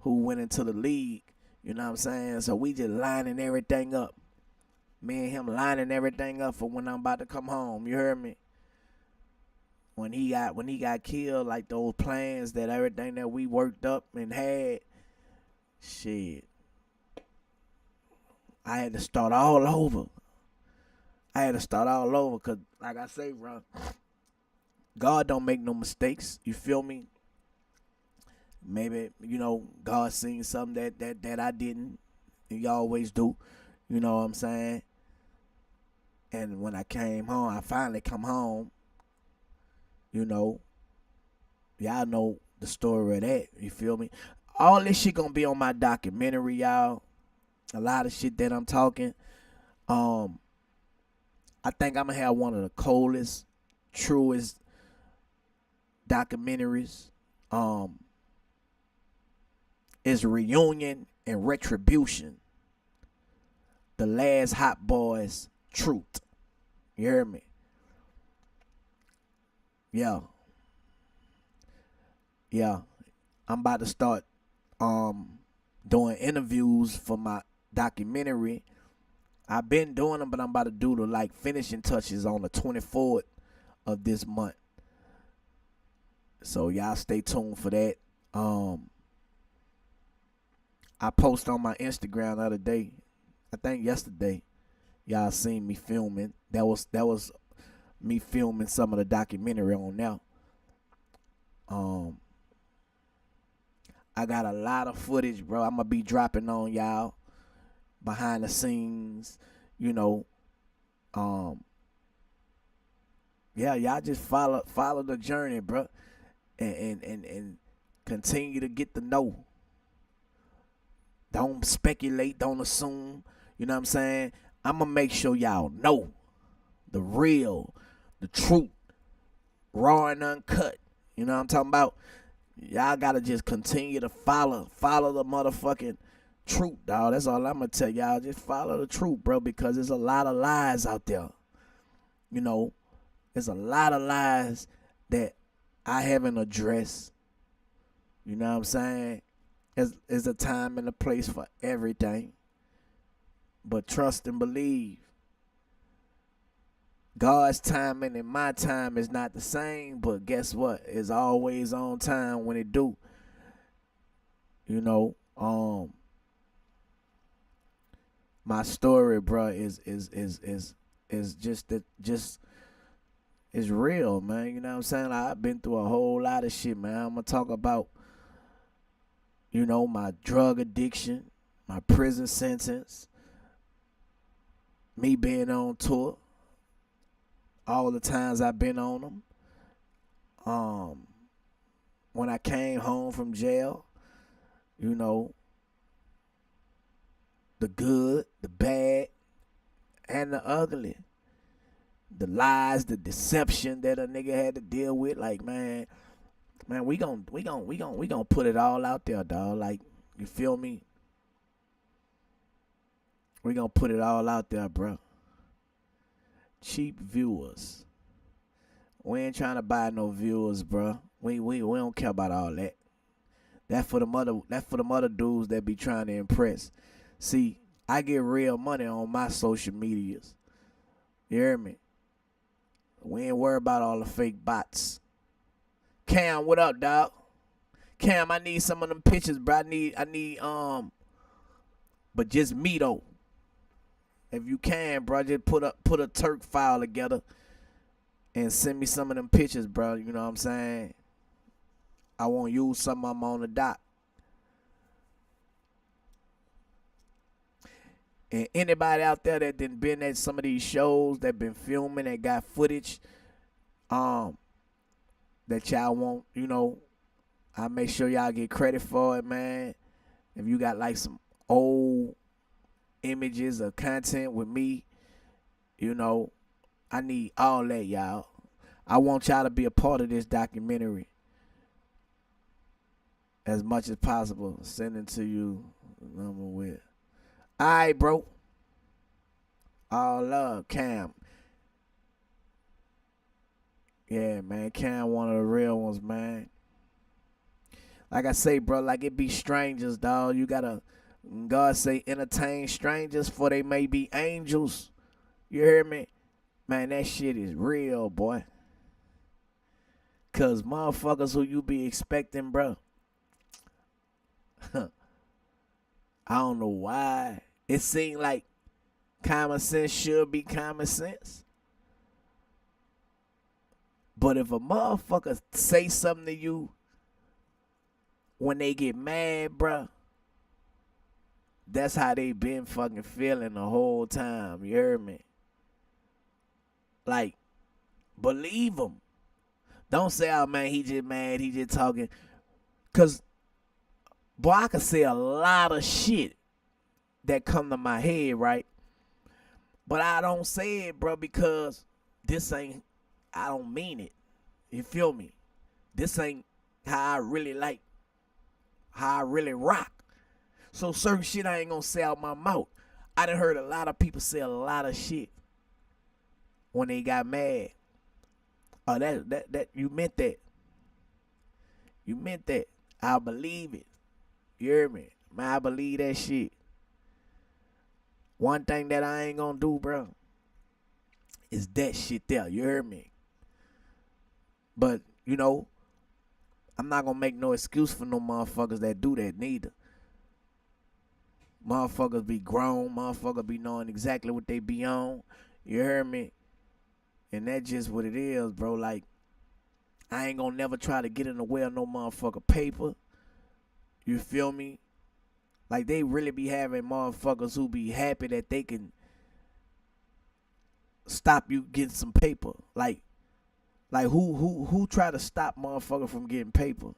who went into the league. You know what I'm saying? So we just lining everything up. Me and him lining everything up for when I'm about to come home. You heard me? When he got killed, like those plans that everything that we worked up and had, shit, I had to start all over. Because, like I say, bro, God don't make no mistakes. You feel me? Maybe, God seen something that I didn't. He always do. You know what I'm saying? And when I came home, I finally come home. Y'all know the story of that. You feel me? All this shit gonna be on my documentary, y'all. A lot of shit that I'm talking. I think I'm gonna have one of the coldest truest documentaries. Is Reunion and Retribution. The Last Hot Boys Truth. You hear me? Yeah. Yeah. I'm about to start doing interviews for my documentary. I've been doing them, but I'm about to do the like finishing touches on the 24th of this month. So y'all stay tuned for that. I posted on my Instagram the other day. I think yesterday. Y'all seen me filming. That was me filming some of the documentary on now. I got a lot of footage, bro. I'm gonna be dropping on y'all behind the scenes, you know. Yeah, y'all just follow the journey, bro, and continue to get to know. Don't speculate, don't assume. You know what I'm saying? I'm gonna make sure y'all know the real, the truth, raw and uncut. You know what I'm talking about? Y'all gotta just continue to follow the motherfucking truth, dog. That's all I'm gonna tell y'all. Just follow the truth, bro, because there's a lot of lies out there. You know, there's a lot of lies that I haven't addressed. You know what I'm saying? There's a time and a place for everything. But trust and believe. God's timing and my time is not the same, but guess what? It's always on time when it do. You know, my story, bro, is just is real, man. You know what I'm saying? I've been through a whole lot of shit, man. I'm gonna talk about, you know, my drug addiction, my prison sentence, me being on tour, all the times I've been on them. When I came home from jail, you know, the good, the bad, and the ugly. The lies, the deception that a nigga had to deal with. Like, man, we gon' put it all out there, dog. Like, you feel me? We gonna put it all out there, bro. Cheap viewers. We ain't trying to buy no viewers, bro. We don't care about all that. That for the other dudes that be trying to impress. See, I get real money on my social medias. You hear me? We ain't worried about all the fake bots. Cam, what up, dog? Cam, I need some of them pictures, bro. I need but just me though. If you can, bro, just put a TURK file together and send me some of them pictures, bro. You know what I'm saying? I won't use some of them on the dot. And anybody out there that done been at some of these shows that been filming, that got footage, that y'all want, you know, I make sure y'all get credit for it, man. If you got like some old images or content with me, you know, I need all that, y'all. I want y'all to be a part of this documentary as much as possible. Send it to you. Number with. All right, bro. All love, Cam. Yeah, man. Cam, one of the real ones, man. Like I say, bro, like it be strangers, dog. You gotta, God say, entertain strangers for they may be angels. You hear me? Man, that shit is real, boy. Cause motherfuckers who you be expecting, bro. I don't know why. It seemed like common sense should be common sense. But if a motherfucker say something to you when they get mad, bruh, that's how they been fucking feeling the whole time. You heard me? Like, believe them. Don't say, oh, man, he just mad, he just talking. Because, boy, I can say a lot of shit that come to my head, right? But I don't say it, bro, because this ain't I don't mean it. You feel me? This ain't how I really like, how I really rock. So certain shit I ain't gonna say out my mouth. I done heard a lot of people say a lot of shit when they got mad. Oh, that you meant that. You meant that. I believe it. You hear me? Man, I believe that shit. One thing that I ain't gonna do, bro, is that shit there. You hear me? But, you know, I'm not gonna make no excuse for no motherfuckers that do that neither. Motherfuckers be grown. Motherfuckers be knowing exactly what they be on. You hear me? And that's just what it is, bro. Like, I ain't gonna never try to get in the way of no motherfucker paper. You feel me? Like, they really be having motherfuckers who be happy that they can stop you getting some paper. Like who try to stop motherfucker from getting paper?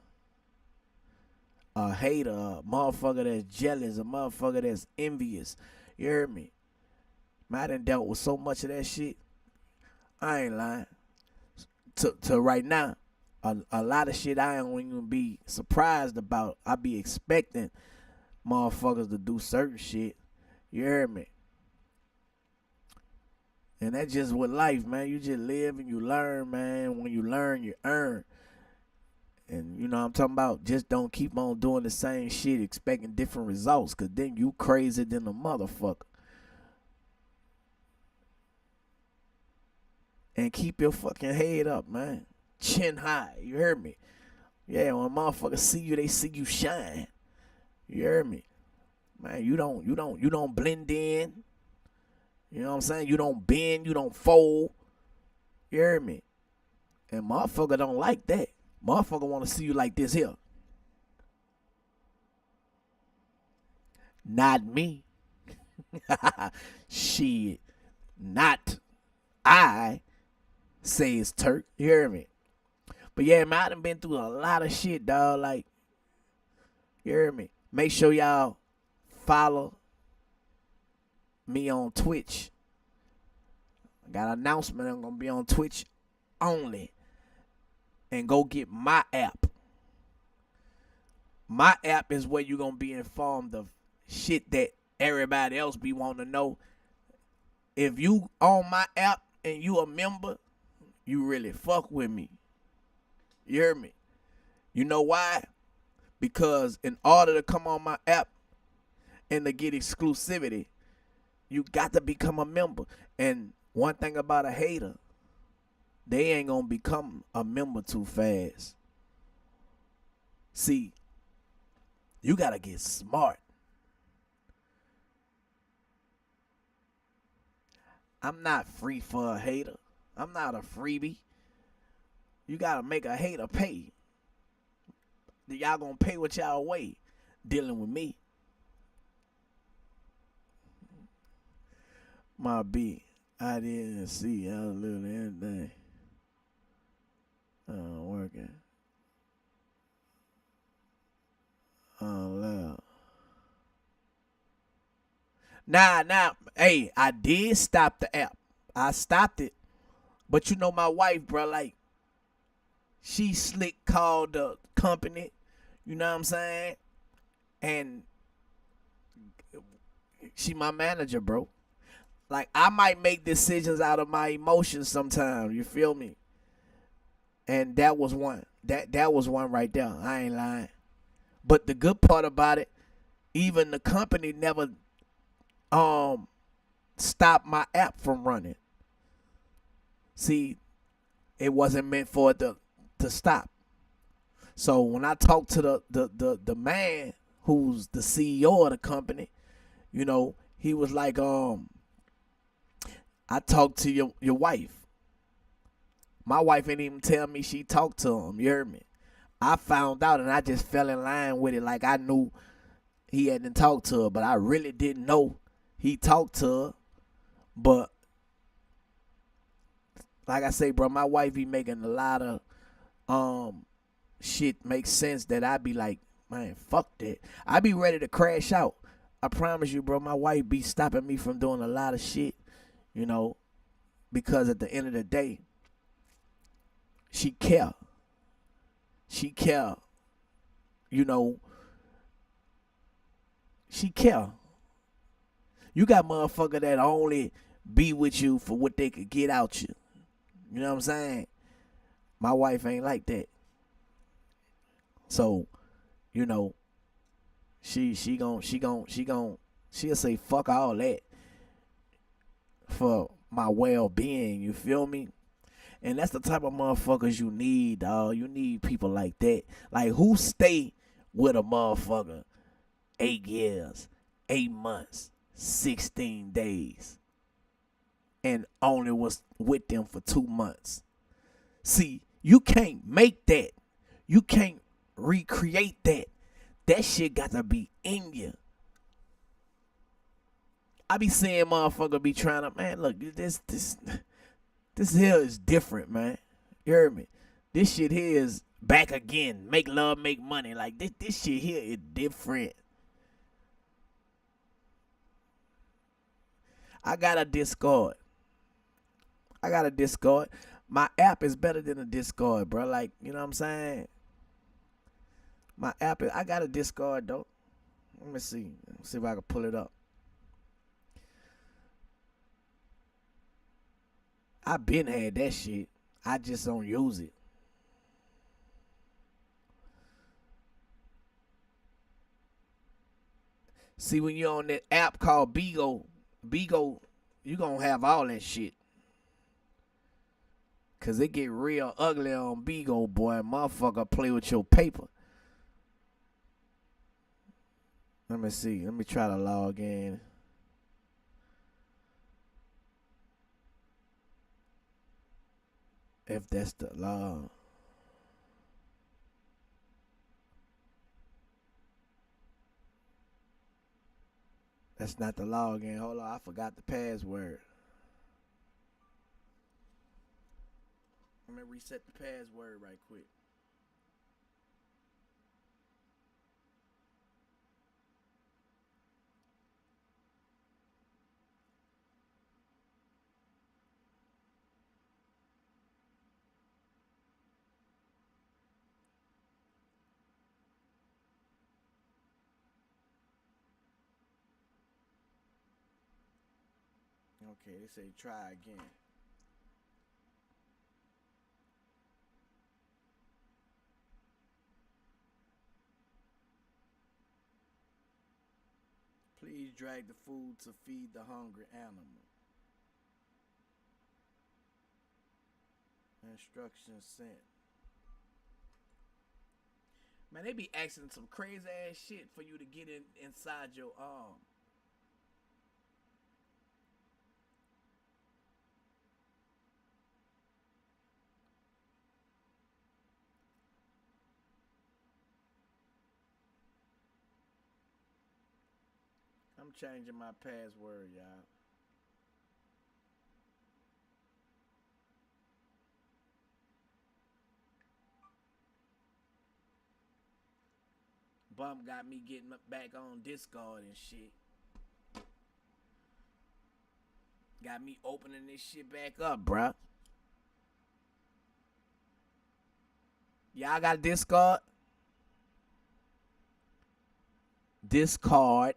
A hater, a motherfucker that's jealous, a motherfucker that's envious. You heard me? Man, I done dealt with so much of that shit. I ain't lying. To right now, a lot of shit I don't even be surprised about. I be expecting motherfuckers to do certain shit. You heard me? And that's just with life, man. You just live and you learn, man. When you learn, you earn. And you know what I'm talking about? Just don't keep on doing the same shit expecting different results, because then you crazy than a motherfucker. And keep your fucking head up, man. Chin high. You heard me? Yeah, when motherfuckers see you, they see you shine. You heard me? Man, you don't blend in. You know what I'm saying? You don't bend, you don't fold. You heard me? And motherfucker don't like that. Motherfucker want to see you like this here. Not me. Shit. Not I, says Turk. You hear me? But yeah, man, I done been through a lot of shit, dog. Like, you hear me? Make sure y'all follow me on Twitch. I got an announcement. I'm going to be on Twitch only. And go get my app. My app is where you're going to be informed of shit that everybody else be wanting to know. If you on my app and you a member, you really fuck with me. You hear me? You know why? Because in order to come on my app and to get exclusivity, you got to become a member. And one thing about a hater, they ain't gonna become a member too fast. See, you gotta get smart. I'm not free for a hater. I'm not a freebie. You gotta make a hater pay. Y'all gonna pay what y'all weigh dealing with me. My B, I didn't see. I was literally anything. Working. Loud. Nah. Hey, I did stop the app. I stopped it. But you know my wife, bro, like, she slick called the company. You know what I'm saying? And she my manager, bro. Like, I might make decisions out of my emotions sometimes. You feel me? And that was one. That was one right there. I ain't lying. But the good part about it, even the company never stopped my app from running. See, it wasn't meant for it to stop. So when I talked to the man who's the CEO of the company, you know, he was like, I talked to your wife. My wife didn't even tell me she talked to him. You heard me? I found out and I just fell in line with it. Like, I knew he hadn't talked to her, but I really didn't know he talked to her. But like I say, bro, my wife be making a lot of shit make sense that I be like, man, fuck that. I be ready to crash out. I promise you, bro, my wife be stopping me from doing a lot of shit, you know, because at the end of the day, She care. She care. You know, she care. You got motherfucker that only be with you for what they could get out you. You know what I'm saying? My wife ain't like that. So, you know, she'll say fuck all that for my well-being. You feel me? And that's the type of motherfuckers you need, dog. You need people like that. Like, who stay with a motherfucker 8 years, 8 months, 16 days, and only was with them for 2 months? See, you can't make that. You can't recreate that. That shit got to be in you. I be seeing motherfucker be trying to, man, look, this here is different, man. You heard me? This shit here is back again. Make love, make money. Like, this shit here is different. I got a Discord. My app is better than a Discord, bro. Like, you know what I'm saying? I got a Discord, though. Let me see. Let's see if I can pull it up. I been had that shit. I just don't use it. See, when you're on that app called Bigo, you gonna have all that shit. Cause it get real ugly on Bigo, boy. Motherfucker play with your paper. Let me see. Let me try to log in. If that's the log. That's not the login. Hold on, I forgot the password. Let me reset the password right quick. Okay, they say try again. Please drag the food to feed the hungry animal. Instructions sent. Man, they be asking some crazy ass shit for you to get inside your arm. I'm changing my password, y'all. Bump got me getting back on Discord and shit. Got me opening this shit back up, bruh. Y'all got Discord? Discord.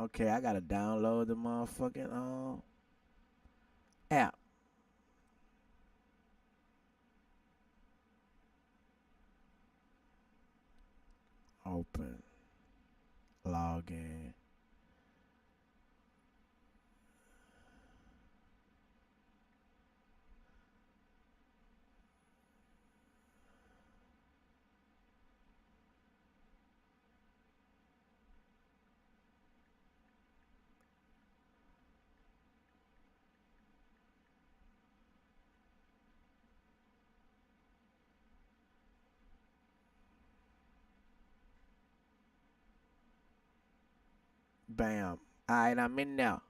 Okay, I gotta download the motherfucking app. Open. Login. Bam. Alright, I'm in now.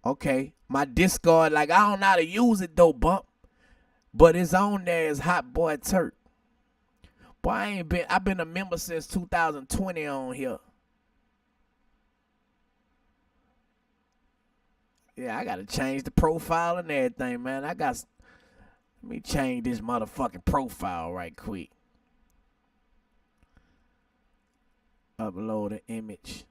Okay. My Discord, like, I don't know how to use it though, Bump. But it's on there as Hot Boy TURK. Boy, I've been a member since 2020 on here. Yeah, I gotta change the profile and everything, man. Let me change this motherfucking profile right quick. Upload an image.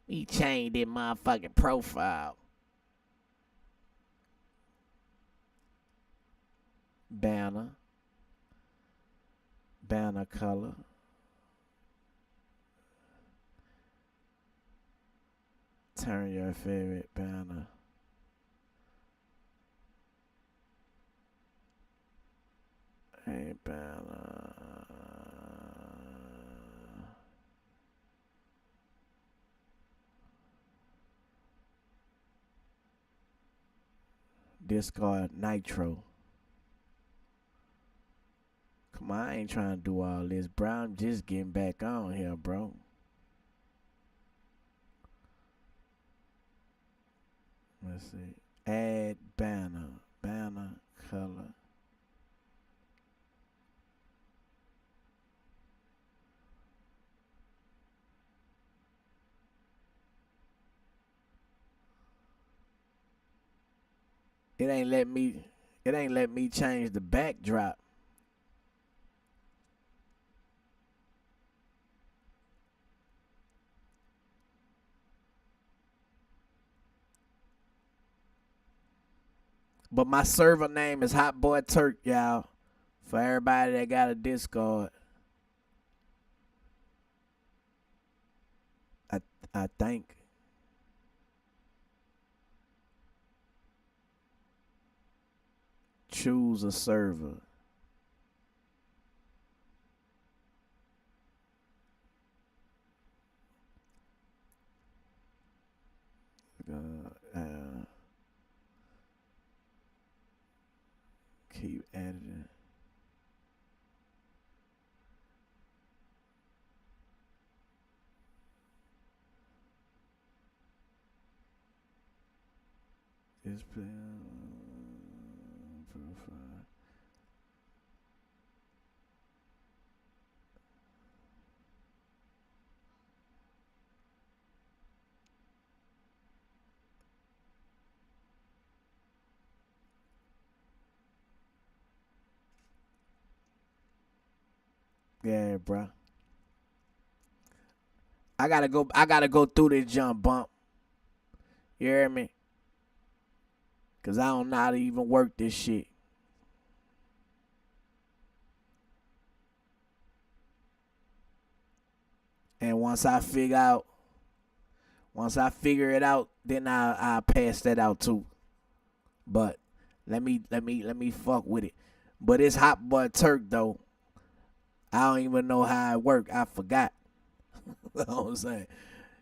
Me change this motherfucking profile. Banner color. Turn your favorite banner. Hey, banner. Discard Nitro. Come on, I ain't trying to do all this, bro. I'm just getting back on here, bro. Let's see. Add banner. Banner color. It ain't let me change the backdrop. But my server name is Hot Boy Turk, y'all. For everybody that got a Discord. I think. Choose a server. Keep editing. Display profile. Yeah, bro. I gotta go through this jump bump. You hear me? Cause I don't know how to even work this shit. And once I figure it out, then I'll pass that out too. But let me fuck with it. But it's Hot Boy Turk though. I don't even know how it work. I forgot. You know what I'm saying?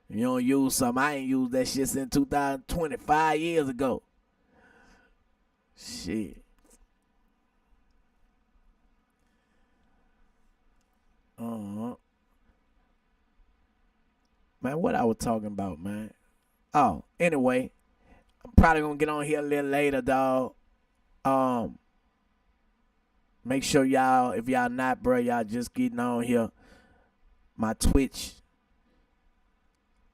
You don't use something. I ain't used that shit since 2020, 5 years ago. Shit. Uh-huh. Man, what I was talking about, man. Oh, anyway, I'm probably gonna get on here a little later, dog. Make sure y'all, if y'all not, bro, y'all just getting on here. My Twitch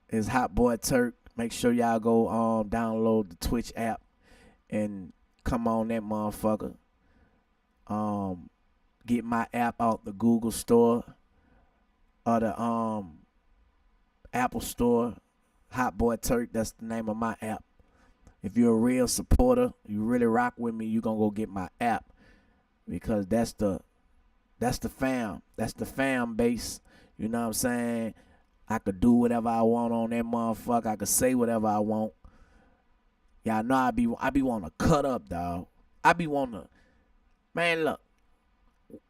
is Hot Boy Turk. Make sure y'all go download the Twitch app and come on that motherfucker. Get my app out the Google Store or the Apple Store. Hot Boy Turk, that's the name of my app. If you're a real supporter, you really rock with me, you gonna go get my app. Because that's the fam. That's the fam base. You know what I'm saying? I could do whatever I want on that motherfucker. I could say whatever I want. Y'all know I be wanting to cut up, dog. I be wanting to, man, look.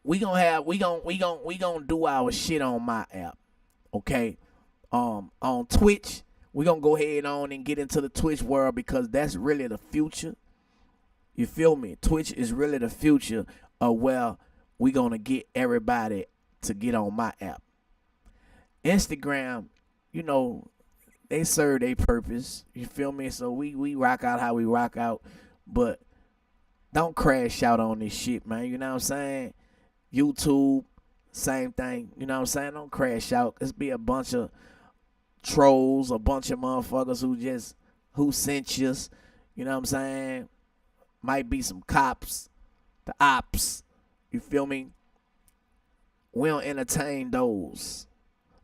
We gonna do our shit on my app. Okay? On Twitch, we gonna go ahead on and get into the Twitch world because that's really the future. You feel me? Twitch is really the future of where we gonna get everybody to get on my app. Instagram, you know, they serve their purpose. You feel me? So we rock out how we rock out, but don't crash out on this shit, man. You know what I'm saying? YouTube, same thing. You know what I'm saying? Don't crash out. Let's be a bunch of trolls, a bunch of motherfuckers who sent you. You know what I'm saying? Might be some cops, the ops. You feel me? We don't entertain those.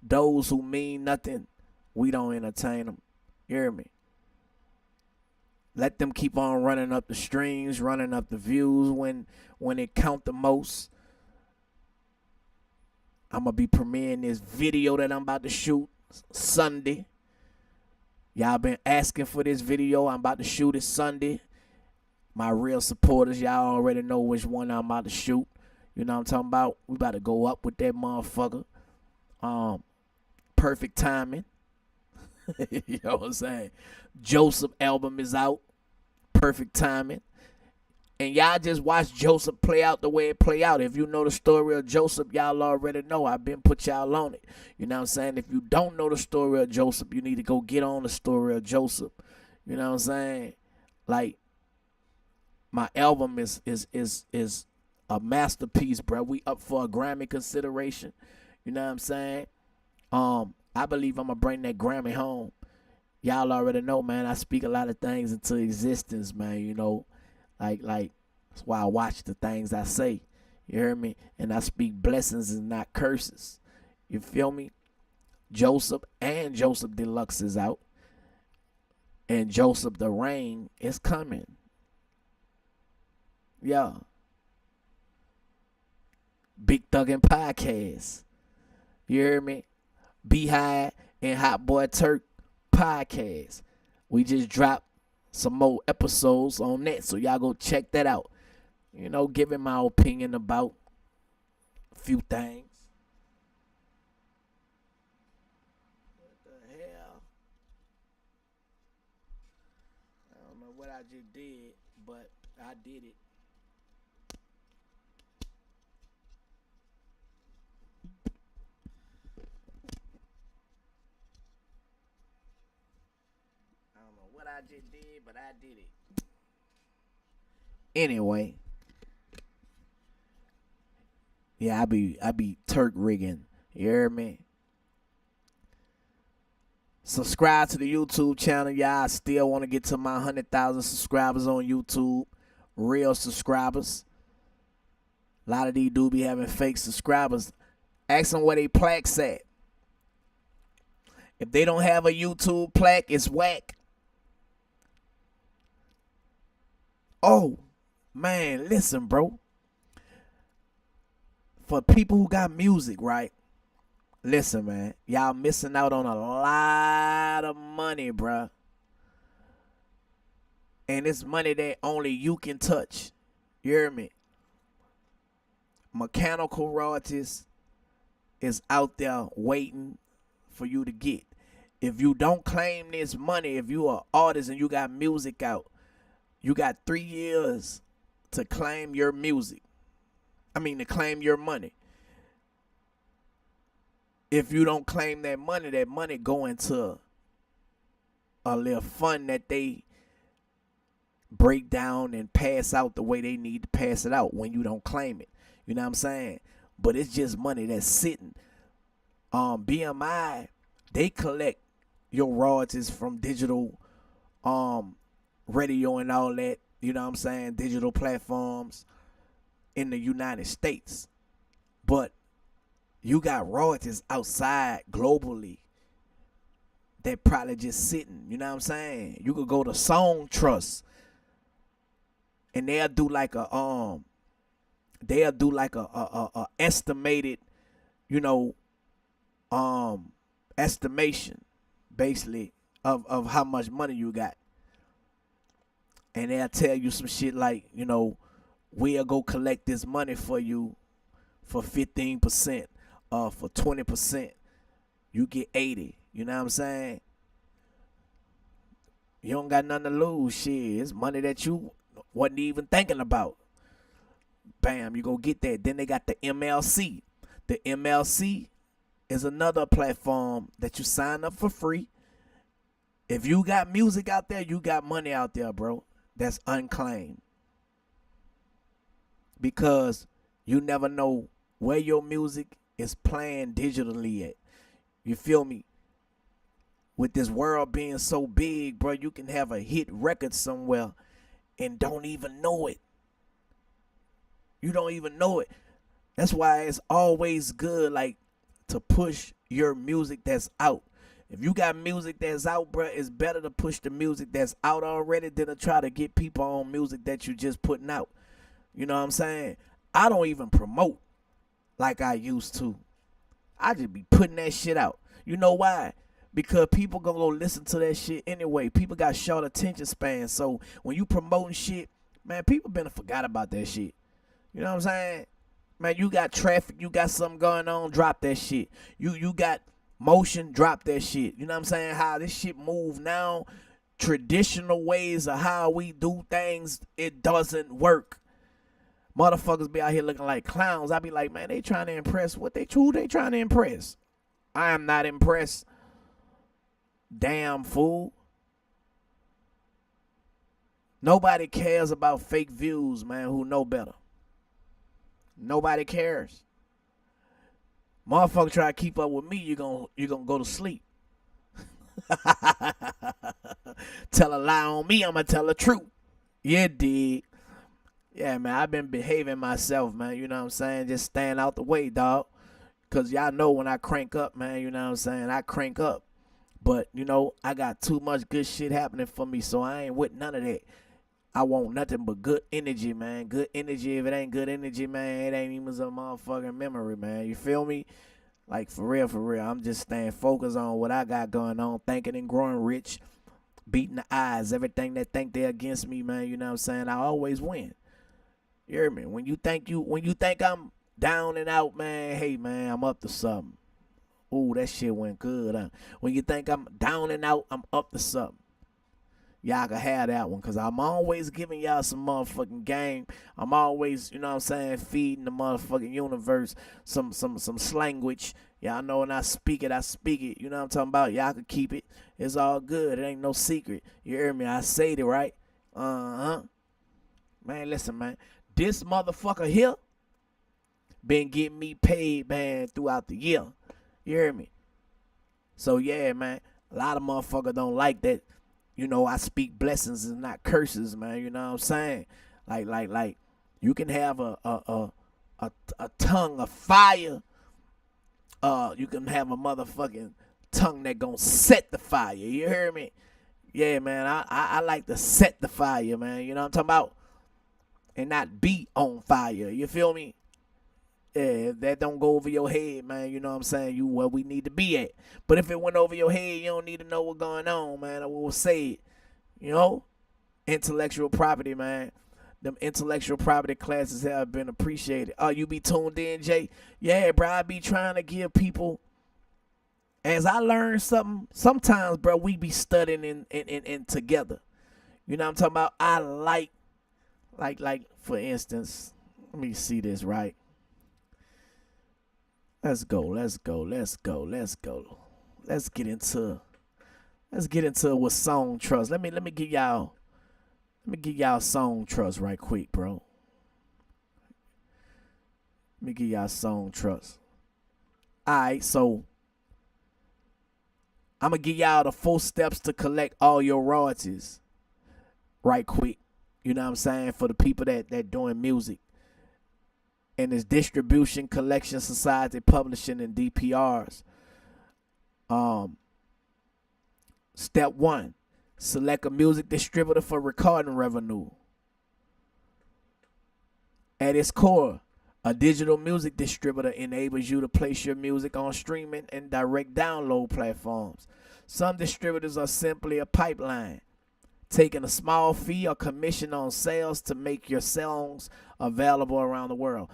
Those who mean nothing, we don't entertain them. You hear me? Let them keep on running up the streams, running up the views when it count the most. I'm going to be premiering this video that I'm about to shoot Sunday. Y'all been asking for this video. I'm about to shoot it Sunday. My real supporters, y'all already know which one I'm about to shoot. You know what I'm talking about? We about to go up with that motherfucker. Perfect timing. You know what I'm saying? Joseph album is out. Perfect timing. And y'all just watch Joseph play out the way it play out. If you know the story of Joseph, y'all already know. I've been put y'all on it. You know what I'm saying? If you don't know the story of Joseph, you need to go get on the story of Joseph. You know what I'm saying? Like, my album is a masterpiece, bro. We up for a Grammy consideration. You know what I'm saying? I believe I'm gonna bring that Grammy home. Y'all already know, man. I speak a lot of things into existence, man. You know, like that's why I watch the things I say. You hear me? And I speak blessings and not curses. You feel me? Joseph and Joseph Deluxe is out, and Joseph the Rain is coming. Yeah. Big Thuggin Podcast. You hear me? Beehive and Hot Boy TURK Podcast. We just dropped some more episodes on that, so y'all go check that out. You know, giving my opinion about a few things. What the hell? I don't know what I just did, but I did it. I don't know what I just did, but I did it. Anyway. Yeah, I be Turk rigging. You hear me? Subscribe to the YouTube channel, y'all. I still want to get to my 100,000 subscribers on YouTube. Real subscribers. A lot of these do be having fake subscribers. Ask them where they plaques at. If they don't have a YouTube plaque, it's whack. Oh, man, listen, bro. For people who got music, right? Listen, man. Y'all missing out on a lot of money, bruh. And it's money that only you can touch. You hear me? Mechanical royalties is out there waiting for you to get. If you don't claim this money, if you are an artist and you got music out, you got 3 years to claim your music. To claim your money. If you don't claim that money go into a little fund that they break down and pass out the way they need to pass it out when you don't claim it. You know what I'm saying? But it's just money that's sitting. BMI, they collect your royalties from digital radio and all that, you know what I'm saying, digital platforms in the United States. But you got royalties outside globally that probably just sitting, you know what I'm saying? You could go to Song Trust and they'll do like a estimated, estimation basically of how much money you got. And they'll tell you some shit like, we'll go collect this money for you for 15%, for 20%. You get 80. You know what I'm saying? You don't got nothing to lose. Shit, it's money that you wasn't even thinking about. Bam, you go get that. Then they got the MLC. The MLC is another platform that you sign up for free. If you got music out there, you got money out there, bro. That's unclaimed. Because you never know where your music is playing digitally at. You feel me? With this world being so big, bro, you can have a hit record somewhere and don't even know it. You don't even know it. That's why it's always good, like, to push your music that's out. If you got music that's out, bro, it's better to push the music that's out already than to try to get people on music that you just putting out. You know what I'm saying? I don't even promote like I used to. I just be putting that shit out. You know why? Because people gonna go listen to that shit anyway. People got short attention spans. So when you promoting shit, man, people been forgot about that shit. You know what I'm saying? Man, you got traffic, you got something going on, drop that shit. You got motion, drop that shit. You know what I'm saying? How this shit move now, traditional ways of how we do things, it doesn't work. Motherfuckers be out here looking like clowns. I be like, man, they trying to impress. Who they trying to impress? I am not impressed. Damn fool. Nobody cares about fake views, man, who know better. Nobody cares. Motherfucker try to keep up with me, you gonna go to sleep. Tell a lie on me, I'ma tell the truth. Yeah, dig. Yeah, man, I've been behaving myself, man. You know what I'm saying? Just staying out the way, dog. Because y'all know when I crank up, man, you know what I'm saying? I crank up. But, you know, I got too much good shit happening for me, so I ain't with none of that. I want nothing but good energy, man. Good energy. If it ain't good energy, man, it ain't even a motherfucking memory, man. You feel me? Like, for real, for real. I'm just staying focused on what I got going on, thinking and growing rich, beating the odds. Everything that think they're against me, man, you know what I'm saying? I always win. You hear me? When you think I'm down and out, man, hey, man, I'm up to something. Ooh, that shit went good, huh? When you think I'm down and out, I'm up to something. Y'all can have that one, because I'm always giving y'all some motherfucking game. I'm always, you know what I'm saying, feeding the motherfucking universe some slanguage. Y'all know when I speak it, I speak it. You know what I'm talking about? Y'all can keep it. It's all good. It ain't no secret. You hear me? I say it right. Uh-huh. Man, listen, man. This motherfucker here been getting me paid, man, throughout the year. You hear me? So, yeah, man, a lot of motherfuckers don't like that. You know, I speak blessings and not curses, man. You know what I'm saying? Like, you can have a tongue of fire. You can have a motherfucking tongue that gonna set the fire. You hear me? Yeah, man, I like to set the fire, man. You know what I'm talking about? And not be on fire. You feel me? Yeah, if that don't go over your head, man, you know what I'm saying? You where we need to be at. But if it went over your head, you don't need to know what's going on, man. I will say it. You know? Intellectual property, man. Them intellectual property classes have been appreciated. Oh, you be tuned in, Jay? Yeah, bro, I be trying to give people, as I learn something, sometimes, bro, we be studying in together. You know what I'm talking about? I like, for instance, let me see this, right? Let's go. Let's get into what song trust. Let me give y'all song trust right quick, bro. Let me give y'all song trust. Alright, so I'm gonna give y'all the 4 steps to collect all your royalties right quick. You know what I'm saying? For the people that doing music. And it's distribution, collection, society, publishing, and DPRs. Step 1, select a music distributor for recording revenue. At its core, a digital music distributor enables you to place your music on streaming and direct download platforms. Some distributors are simply a pipeline, taking a small fee or commission on sales to make your songs available around the world.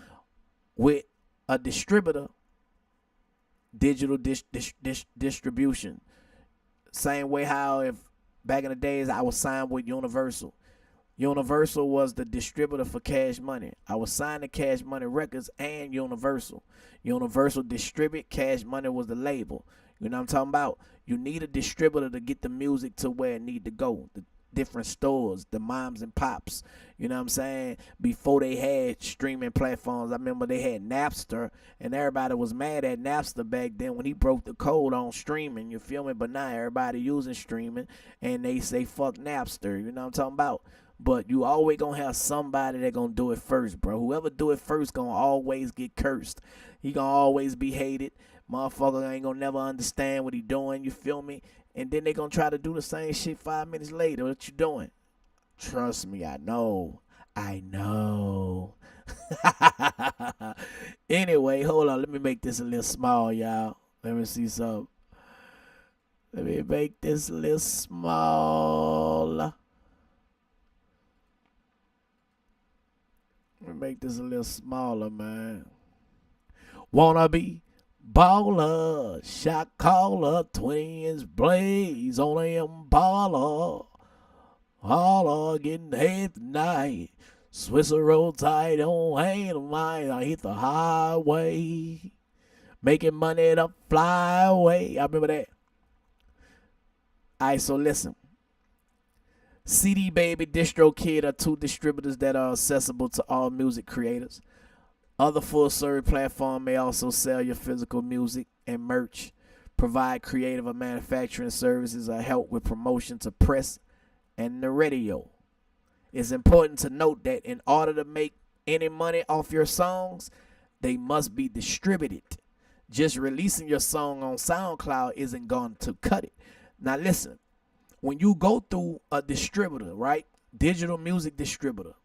With a distributor, digital distribution. Same way how if back in the days I was signed with Universal. Universal was the distributor for Cash Money. I was signed to Cash Money Records and Universal. Universal distribute, Cash Money was the label. You know what I'm talking about? You need a distributor to get the music to where it need to go. different stores, the moms and pops. You know what I'm saying? Before they had streaming platforms, I remember they had Napster, and everybody was mad at Napster back then when he broke the code on streaming. You feel me? But now everybody using streaming, and they say fuck Napster. You know what I'm talking about? But you always gonna have somebody that gonna do it first, bro. Whoever do it first gonna always get cursed. He gonna always be hated. Motherfucker ain't gonna never understand what he doing. You feel me? And then they gonna try to do the same shit 5 minutes later. What you doing? Trust me, I know. I know. Anyway, hold on. Let me make this a little small, y'all. Let me see some. Let me make this a little small. Let me make this a little smaller, man. Wanna be baller, shot caller, twins blaze on them baller. Holler, getting head tonight. Swiss road tight on hand of mine. I hit the highway. Making money to fly away. I remember that. Alright, so listen. CD Baby, DistroKid are two distributors that are accessible to all music creators. Other full-service platforms may also sell your physical music and merch, provide creative or manufacturing services, or help with promotion to press and the radio. It's important to note that in order to make any money off your songs, they must be distributed. Just releasing your song on SoundCloud isn't going to cut it. Now listen, when you go through a distributor, right, digital music distributor,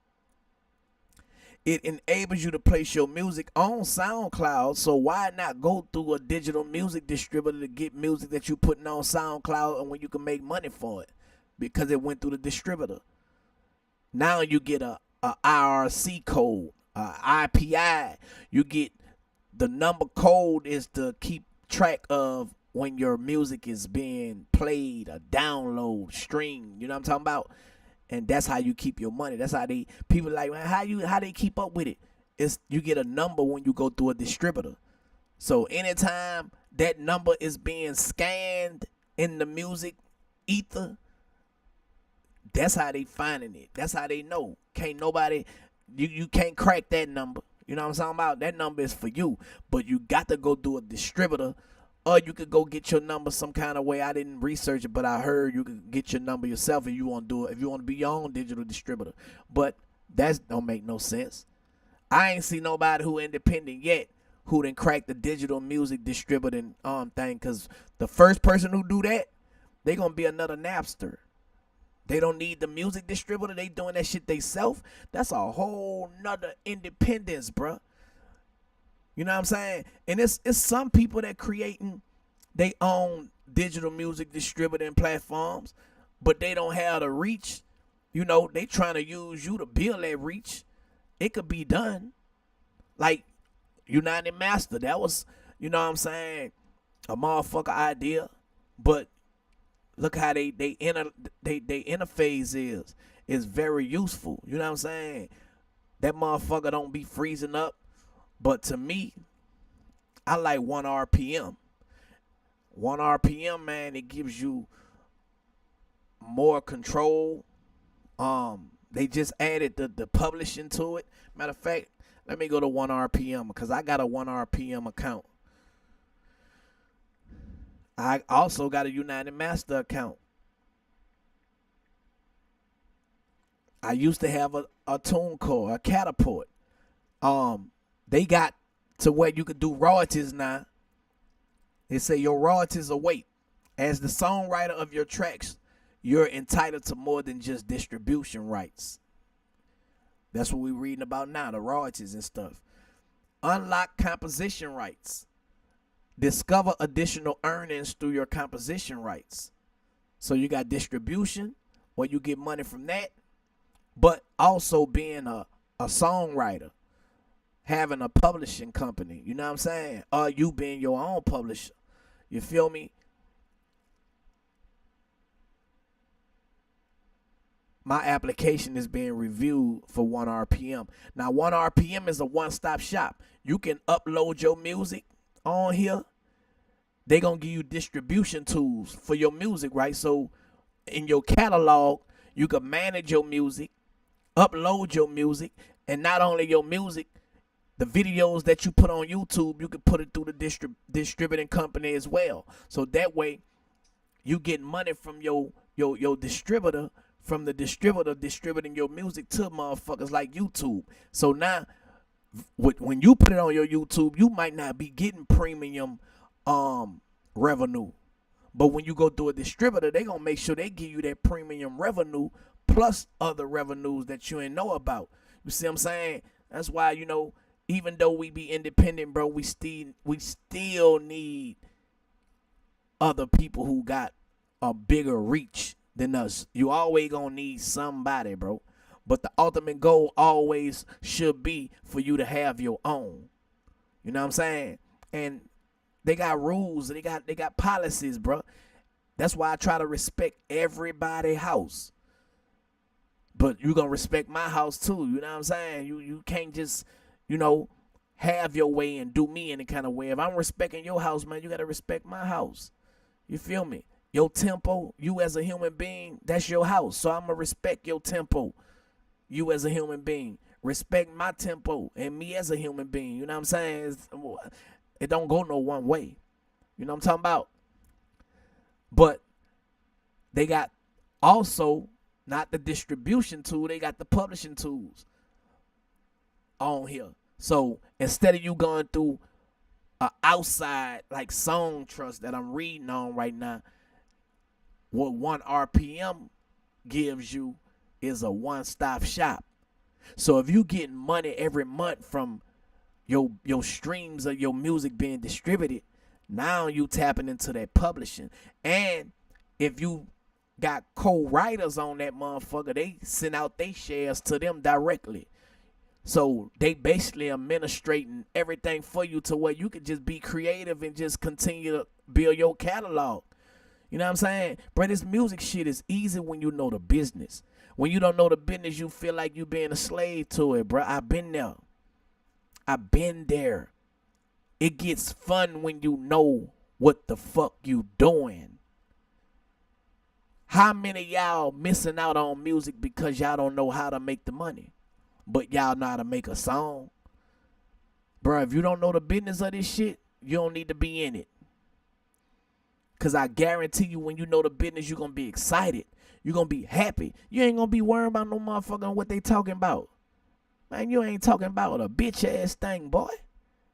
it enables you to place your music on SoundCloud. So why not go through a digital music distributor to get music that you're putting on SoundCloud and when you can make money for it? Because it went through the distributor. Now you get a IRC code, a IPI. You get the number code is to keep track of when your music is being played, a download, stream. You know what I'm talking about? And that's how you keep your money. That's how people like, man, how they keep up with it? It's you get a number when you go through a distributor. So anytime that number is being scanned in the music ether, that's how they finding it. That's how they know. Can't nobody, you can't crack that number. You know what I'm talking about? That number is for you. But you got to go through a distributor, or you could go get your number some kind of way. I didn't research it, but I heard you could get your number yourself if you want to do it, if you want to be your own digital distributor. But that don't make no sense. I ain't seen nobody who independent yet who done crack the digital music distributing thing, because the first person who do that, they going to be another Napster. They don't need the music distributor. They doing that shit themselves. That's a whole nother independence, bruh. You know what I'm saying? And it's some people that creating they own digital music distributing platforms, but they don't have the reach. You know, they trying to use you to build that reach. It could be done. Like United Master, that was, you know what I'm saying, a motherfucker idea. But look how they interface is very useful. You know what I'm saying? That motherfucker don't be freezing up. But to me, I like 1 RPM. 1 RPM, man, it gives you more control. They just added the publishing to it. Matter of fact, let me go to 1 RPM because I got a 1 RPM account. I also got a United Master account. I used to have a TuneCore, a Catapult. They got to where you could do royalties now. They say your royalties await. As the songwriter of your tracks, you're entitled to more than just distribution rights. That's what we're reading about now, the royalties and stuff. Unlock composition rights. Discover additional earnings through your composition rights. So you got distribution, where you get money from that, but also being a songwriter, having a publishing company, you know what I'm saying? Or you being your own publisher. You feel me? My application is being reviewed for 1 RPM. Now, 1 RPM is a one-stop shop. You can upload your music on here. They're going to give you distribution tools for your music, right? So in your catalog, You can manage your music, upload your music, and not only your music, the videos that you put on YouTube, you can put it through the distributing company as well. So that way, you get money from your distributor, from the distributor distributing your music to motherfuckers like YouTube. So now, when you put it on your YouTube, you might not be getting premium revenue. But when you go through a distributor, they gonna make sure they give you that premium revenue plus other revenues that you ain't know about. You see what I'm saying? That's why, even though we be independent, bro, we still need other people who got a bigger reach than us. You always gonna need somebody, bro. But the ultimate goal always should be for you to have your own. You know what I'm saying? And they got rules, they got policies, bro. That's why I try to respect everybody's house. But you gonna respect my house too. You know what I'm saying? You can't just, have your way and do me any kind of way. If I'm respecting your house, man, you gotta respect my house. You feel me? Your tempo, you as a human being, that's your house. So I'm gonna respect your tempo. You as a human being. Respect my tempo and me as a human being. You know what I'm saying? It don't go no one way. You know what I'm talking about? But they got also not the distribution tool, they got the publishing tools on here. So instead of you going through an outside like Song Trust that I'm reading on right now, what 1 RPM gives you is a one-stop shop. So if you getting money every month from your streams of your music being distributed, now you tapping into that publishing. And if you got co-writers on that motherfucker, they send out their shares to them directly. So they basically administrating everything for you to where you can just be creative and just continue to build your catalog. You know what I'm saying? Bro, this music shit is easy when you know the business. When you don't know the business, you feel like you being a slave to it, bro. I've been there. I've been there. It gets fun when you know what the fuck you doing. How many of y'all missing out on music because y'all don't know how to make the money, but y'all know how to make a song? Bro, if you don't know the business of this shit, you don't need to be in it. Because I guarantee you, when you know the business, you're going to be excited. You're going to be happy. You ain't going to be worrying about no motherfucking what they talking about. Man, you ain't talking about a bitch-ass thing, boy.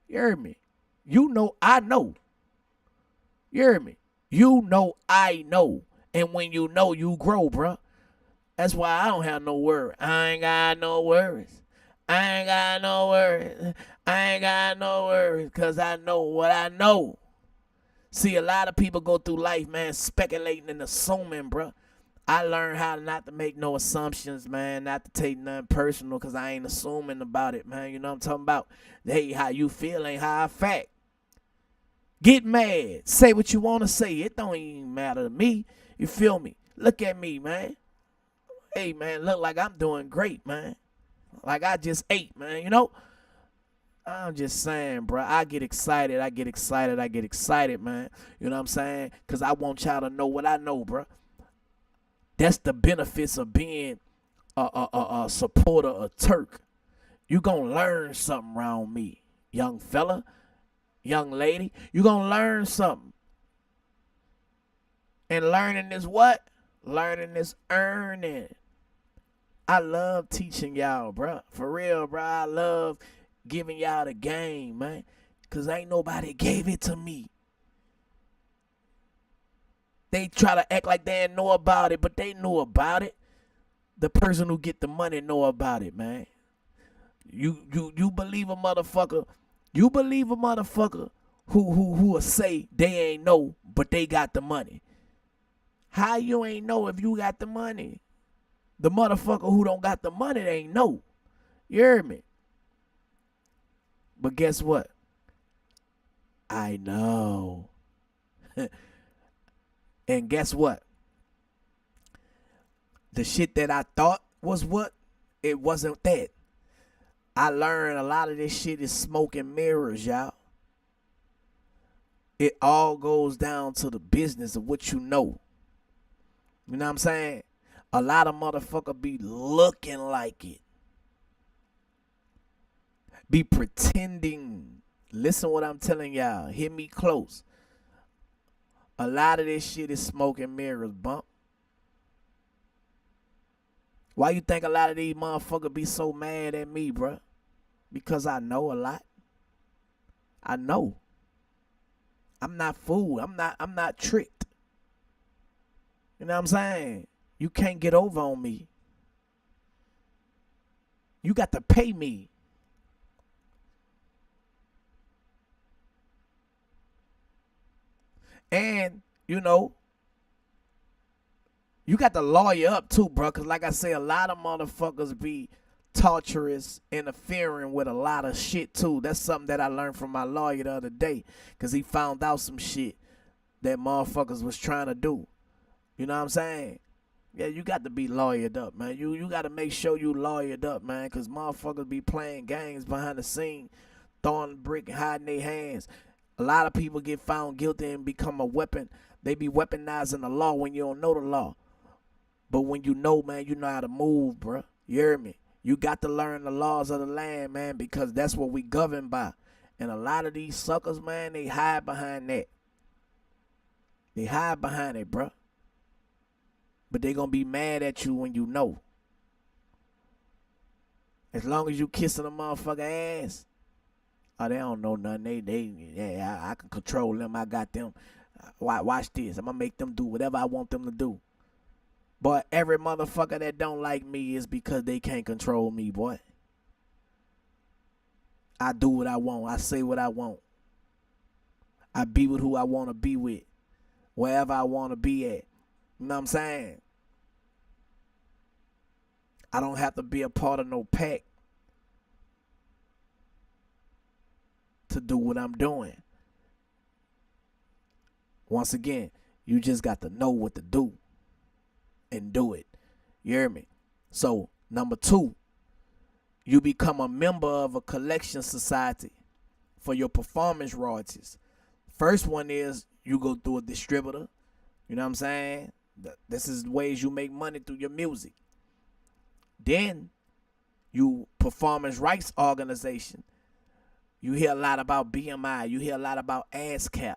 You heard me? You know I know. You heard me? You know I know. And when you know, you grow, bro. That's why I don't have no worries. I ain't got no worries. I ain't got no worries. I ain't got no worries because I know what I know. See, a lot of people go through life, man, speculating and assuming, bro. I learned how not to make no assumptions, man, not to take nothing personal because I ain't assuming about it, man. You know what I'm talking about? Hey, how you feel ain't how I fact. Get mad. Say what you want to say. It don't even matter to me. You feel me? Look at me, man. Hey, man, look like I'm doing great, man. Like I just ate, man, you know? I'm just saying, bro. I get excited, man. You know what I'm saying? Because I want y'all to know what I know, bro. That's the benefits of being a supporter of Turk. You gonna learn something around me, young fella, young lady. You gonna learn something. And learning is what? Learning is earning. I love teaching y'all, bro. For real, bro. I love giving y'all the game, man. Because ain't nobody gave it to me. They try to act like they didn't know about it, but they knew about it. The person who get the money know about it, man. You believe a motherfucker. You believe a motherfucker who will say they ain't know, but they got the money. How you ain't know if you got the money? The motherfucker who don't got the money, they ain't know. You heard me? But guess what? I know. And guess what? The shit that I thought was what? It wasn't that. I learned a lot of this shit is smoke and mirrors, y'all. It all goes down to the business of what you know. You know what I'm saying? A lot of motherfuckers be looking like it. Be pretending. Listen what I'm telling y'all. Hear me close. A lot of this shit is smoke and mirrors, bump. Why you think a lot of these motherfuckers be so mad at me, bruh? Because I know a lot. I know. I'm not fooled. I'm not tricked. You know what I'm saying? You can't get over on me. You got to pay me. And, you know, you got to lawyer up too, bro. Because like I say, a lot of motherfuckers be torturous, interfering with a lot of shit too. That's something that I learned from my lawyer the other day. Because he found out some shit that motherfuckers was trying to do. You know what I'm saying? Yeah, you got to be lawyered up, man. You got to make sure you lawyered up, man. Because motherfuckers be playing games behind the scene, throwing brick and hiding their hands. A lot of people get found guilty and become a weapon. They be weaponizing the law when you don't know the law. But when you know, man, you know how to move, bro. You hear me? You got to learn the laws of the land, man, because that's what we govern by. And a lot of these suckers, man, they hide behind that. They hide behind it, bro. But they gonna be mad at you when you know. As long as you kissing a motherfucker ass, oh, they don't know nothing. Yeah, I can control them. I got them. Watch this. I'm gonna make them do whatever I want them to do. But every motherfucker that don't like me is because they can't control me, boy. I do what I want. I say what I want. I be with who I want to be with. Wherever I want to be at. You know what I'm saying? I don't have to be a part of no pack to do what I'm doing. Once again, you just got to know what to do and do it. You hear me? So, number 2, you become a member of a collection society for your performance royalties. First one is you go through a distributor. You know what I'm saying? This is ways you make money through your music. Then you performance rights organization. You hear a lot about BMI. You hear a lot about ASCAP.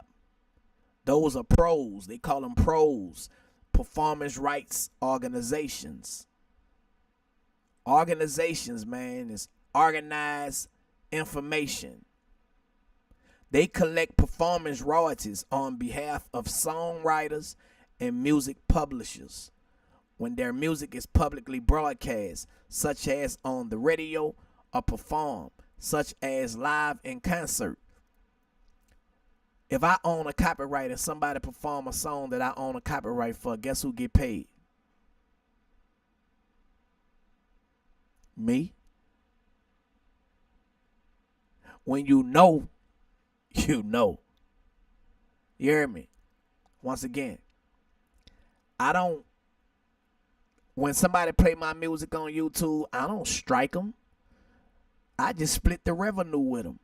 Those are pros. They call them pros. Performance rights organizations. Organizations, man, is organized information. They collect performance royalties on behalf of songwriters and music publishers when their music is publicly broadcast, such as on the radio or performed, such as live in concert. If I own a copyright and somebody perform a song that I own a copyright for, guess who get paid? Me. When you know, you know. You hear me? Once again, when somebody play my music on YouTube, I don't strike them. I just split the revenue with them.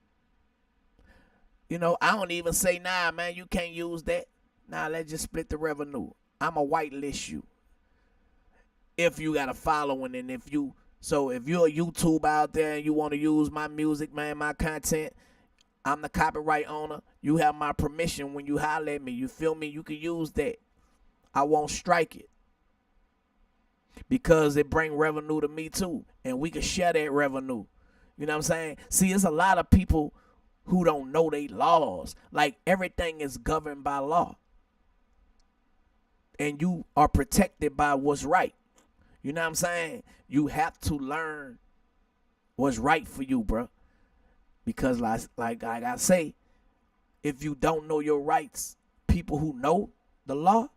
You know, I don't even say, nah, man, you can't use that. Nah, let's just split the revenue. I'm a whitelist you. If you got a following and if you're a YouTube out there and you want to use my music, man, my content, I'm the copyright owner. You have my permission when you holler at me. You feel me? You can use that. I won't strike it. Because it bring revenue to me too. And we can share that revenue. You know what I'm saying? See, there's a lot of people who don't know they laws. Like, everything is governed by law. And you are protected by what's right. You know what I'm saying? You have to learn what's right for you, bro. Because like I say, if you don't know your rights, people who know the law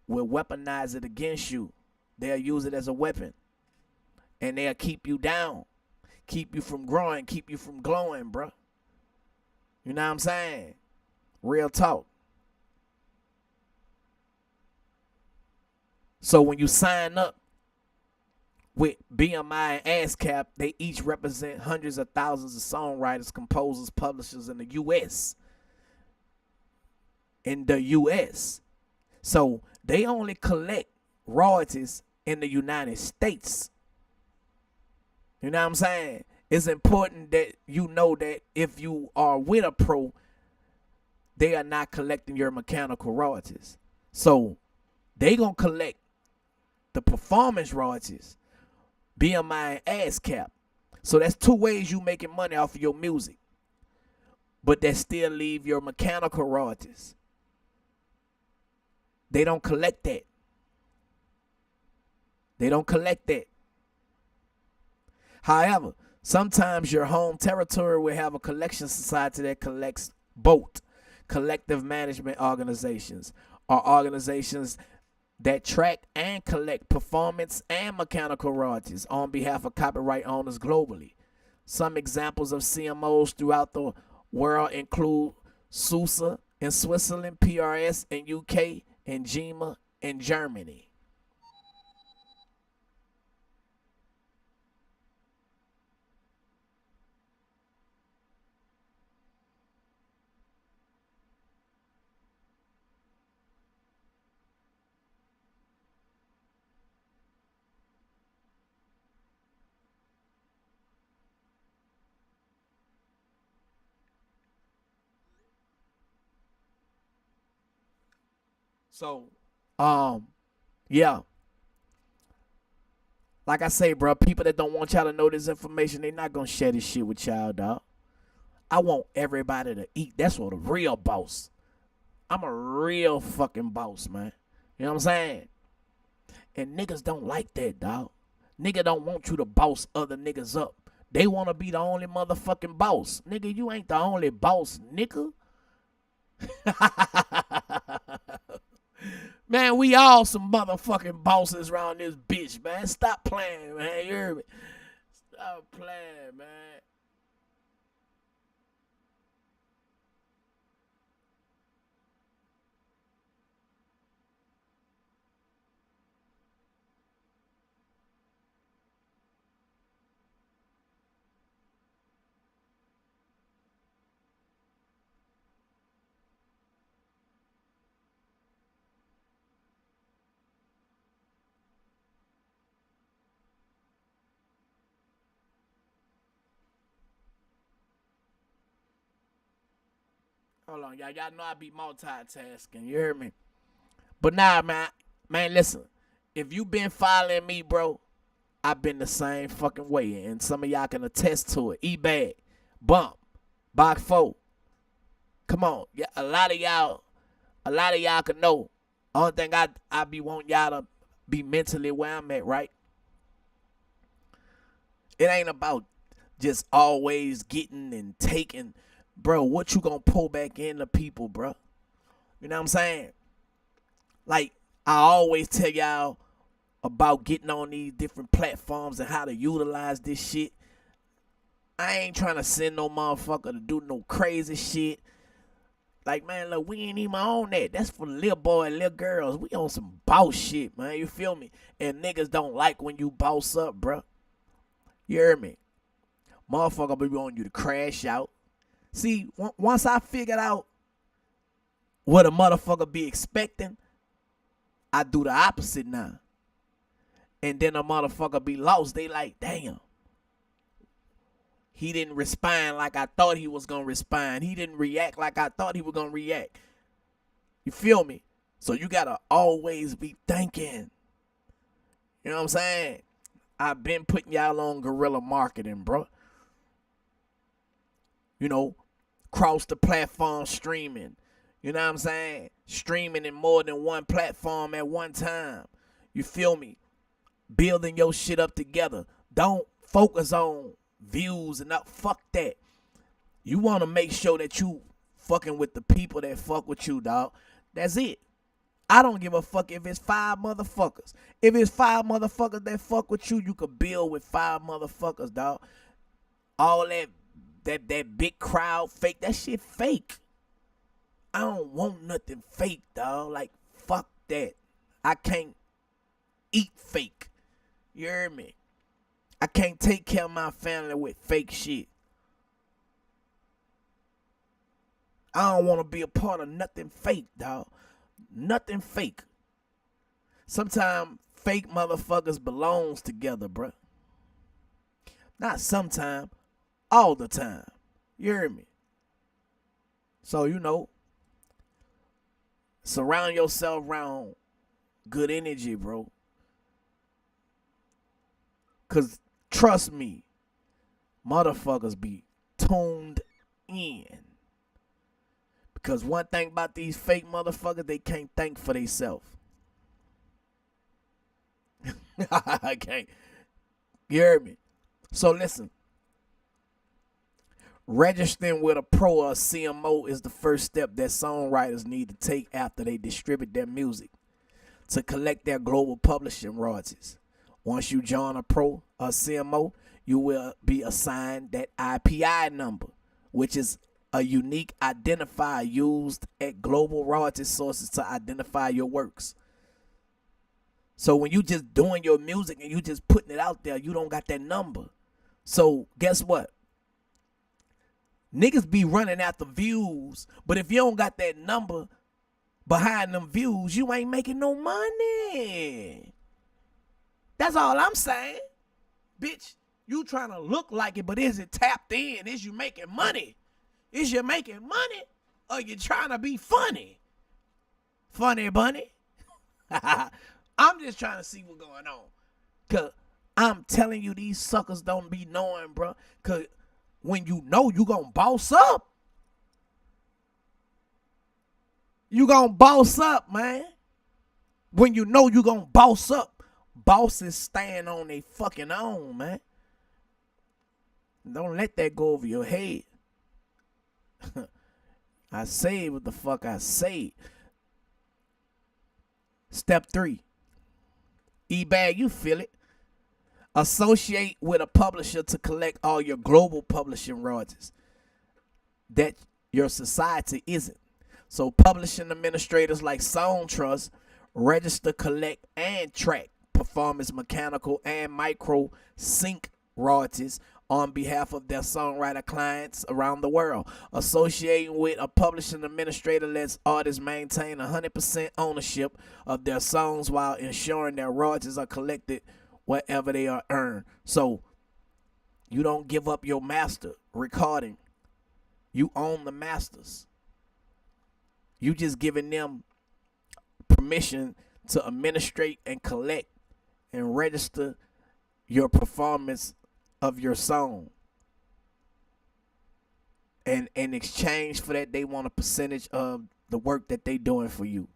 will weaponize it against you. They'll use it as a weapon. And they'll keep you down. Keep you from growing. Keep you from glowing, bro. You know what I'm saying? Real talk. So when you sign up with BMI and ASCAP, they each represent hundreds of thousands of songwriters, composers, publishers in the U.S. So they only collect royalties in the United States. You know what I'm saying? It's important that you know that if you are with a pro, they are not collecting your mechanical royalties. So they gonna collect the performance royalties, BMI and ASCAP. So that's two ways you making money off of your music. But that still leave your mechanical royalties. They don't collect that. They don't collect that. However, sometimes your home territory will have a collection society that collects both collective management organizations or organizations that track and collect performance and mechanical royalties on behalf of copyright owners globally. Some examples of CMOs throughout the world include SUSE in Switzerland, PRS in UK, and GEMA in Germany. So, um, yeah, like I say, bro, people that don't want y'all to know this information, they not gonna share this shit with y'all, dog. I want everybody to eat. That's what a real boss. I'm a real fucking boss, man. You know what I'm saying? And niggas don't like that, dog. Nigga don't want you to boss other niggas up. They want to be the only motherfucking boss. Nigga, you ain't the only boss, nigga. Man, we all some motherfucking bosses around this bitch, man. Stop playing, man. You hear me? Stop playing, man. Hold on, y'all. Y'all know I be multitasking. You hear me? But nah, man. Man, listen. If you been following me, bro, I've been the same fucking way. And some of y'all can attest to it. E-Bag, Bump, Box 4. Come on. Yeah, a lot of y'all can know. Only thing I be wanting y'all to be mentally where I'm at, right? It ain't about just always getting and taking. Bro, what you gonna pull back into people, bro? You know what I'm saying? Like, I always tell y'all about getting on these different platforms and how to utilize this shit. I ain't trying to send no motherfucker to do no crazy shit. Like, man, look, we ain't even on that. That's for little boy and little girls. We on some boss shit, man. You feel me? And niggas don't like when you boss up, bro. You hear me? Motherfucker be wanting you to crash out. See, once I figured out what a motherfucker be expecting, I do the opposite now. And then a motherfucker be lost. They like, damn. He didn't respond like I thought he was going to respond. He didn't react like I thought he was going to react. You feel me? So you got to always be thinking. You know what I'm saying? I've been putting y'all on guerrilla marketing, bro. You know, cross the platform streaming. You know what I'm saying? Streaming in more than one platform at one time. You feel me? Building your shit up together. Don't focus on views and not fuck that. You want to make sure that you fucking with the people that fuck with you, dog. That's it. I don't give a fuck if it's 5 motherfuckers. If it's 5 motherfuckers that fuck with you, you could build with 5 motherfuckers, dog. All that big crowd fake, that shit fake. I don't want nothing fake, dog. Like, fuck that. I can't eat fake. You hear me? I can't take care of my family with fake shit. I don't want to be a part of nothing fake, dog. Nothing fake. Sometimes fake motherfuckers belongs together, bruh. Not sometime, all the time. You hear me? So, surround yourself around good energy, bro. Because trust me, motherfuckers be tuned in. Because one thing about these fake motherfuckers, they can't think for themselves. I can't. You hear me? So listen. Registering with a pro or a CMO is the first step that songwriters need to take after they distribute their music to collect their global publishing royalties. Once you join a pro or CMO, you will be assigned that IPI number, which is a unique identifier used at global royalty sources to identify your works. So when you just doing your music and you just putting it out there, you don't got that number. So guess what? Niggas be running after views, but if you don't got that number behind them views, you ain't making no money. That's all I'm saying. Bitch, you trying to look like it, but is it tapped in? Is you making money? Is you making money? Or you trying to be funny? Funny bunny? I'm just trying to see what's going on. Because I'm telling you, these suckers don't be knowing, bro. Because when you know you going to boss up, you going to boss up, man. When you know you going to boss up, bosses stand on their fucking own, man. Don't let that go over your head. I say what the fuck I say. Step 3. eBay, you feel it. Associate with a publisher to collect all your global publishing royalties that your society isn't. So publishing administrators like Song Trust register, collect, and track performance, mechanical, and micro sync royalties on behalf of their songwriter clients around the world. Associating with a publishing administrator lets artists maintain 100% ownership of their songs while ensuring their royalties are collected wherever they are earned. So you don't give up your master recording. You own the masters. You just giving them permission to administrate and collect and register your performance of your song. And in exchange for that, they want a percentage of the work that they doing for you.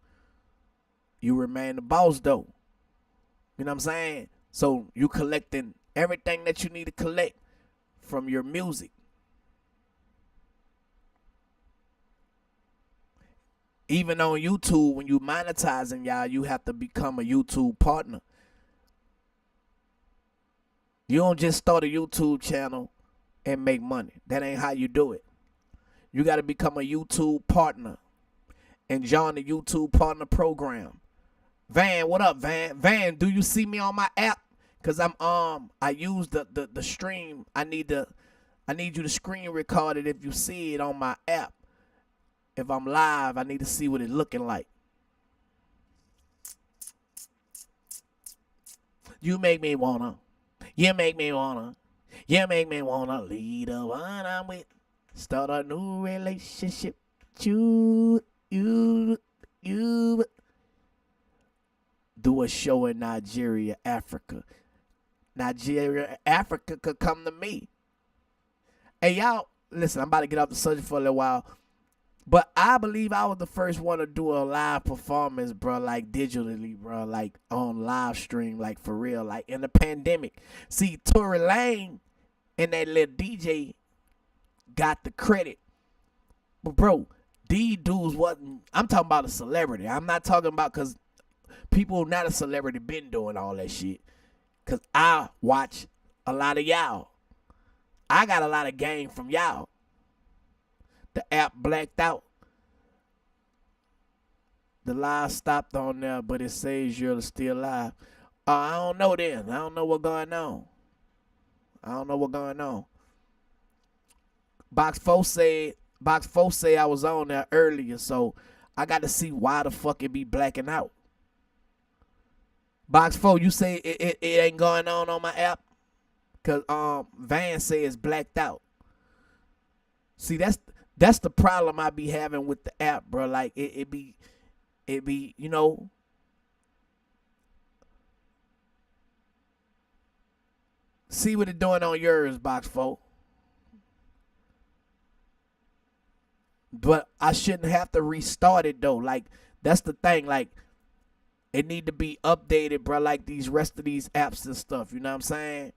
You remain the boss though. You know what I'm saying? So you collecting everything that you need to collect from your music. Even on YouTube, when you monetizing, y'all, you have to become a YouTube partner. You don't just start a YouTube channel and make money. That ain't how you do it. You got to become a YouTube partner and join the YouTube partner program. Van, what up, Van? Van, do you see me on my app? Cause I use the stream. I need you to screen record it if you see it on my app. If I'm live, I need to see what it's looking like. You make me wanna lead the one I'm with. Start a new relationship. You. Do a show in Nigeria, Africa. Nigeria, Africa could come to me. Hey, y'all, listen, I'm about to get off the subject for a little while. But I believe I was the first one to do a live performance, bro, like digitally, bro, like on live stream, like for real, like in the pandemic. See, Tory Lane and that little DJ got the credit. But, bro, these dudes wasn't, I'm talking about a celebrity. I'm not talking about because people not a celebrity been doing all that shit. Because I watch a lot of y'all. I got a lot of game from y'all. The app blacked out. The live stopped on there, but it says you're still live. I don't know then. I don't know what's going on. Box 4 said I was on there earlier, so I got to see why the fuck it be blacking out. Box 4, you say it ain't going on my app? Cause Van say it's blacked out. See, that's the problem I be having with the app, bro. Like it be you know. See what it doing on yours, Box 4. But I shouldn't have to restart it though. Like that's the thing. Like it need to be updated, bro. Like these rest of these apps and stuff. You know what I'm saying?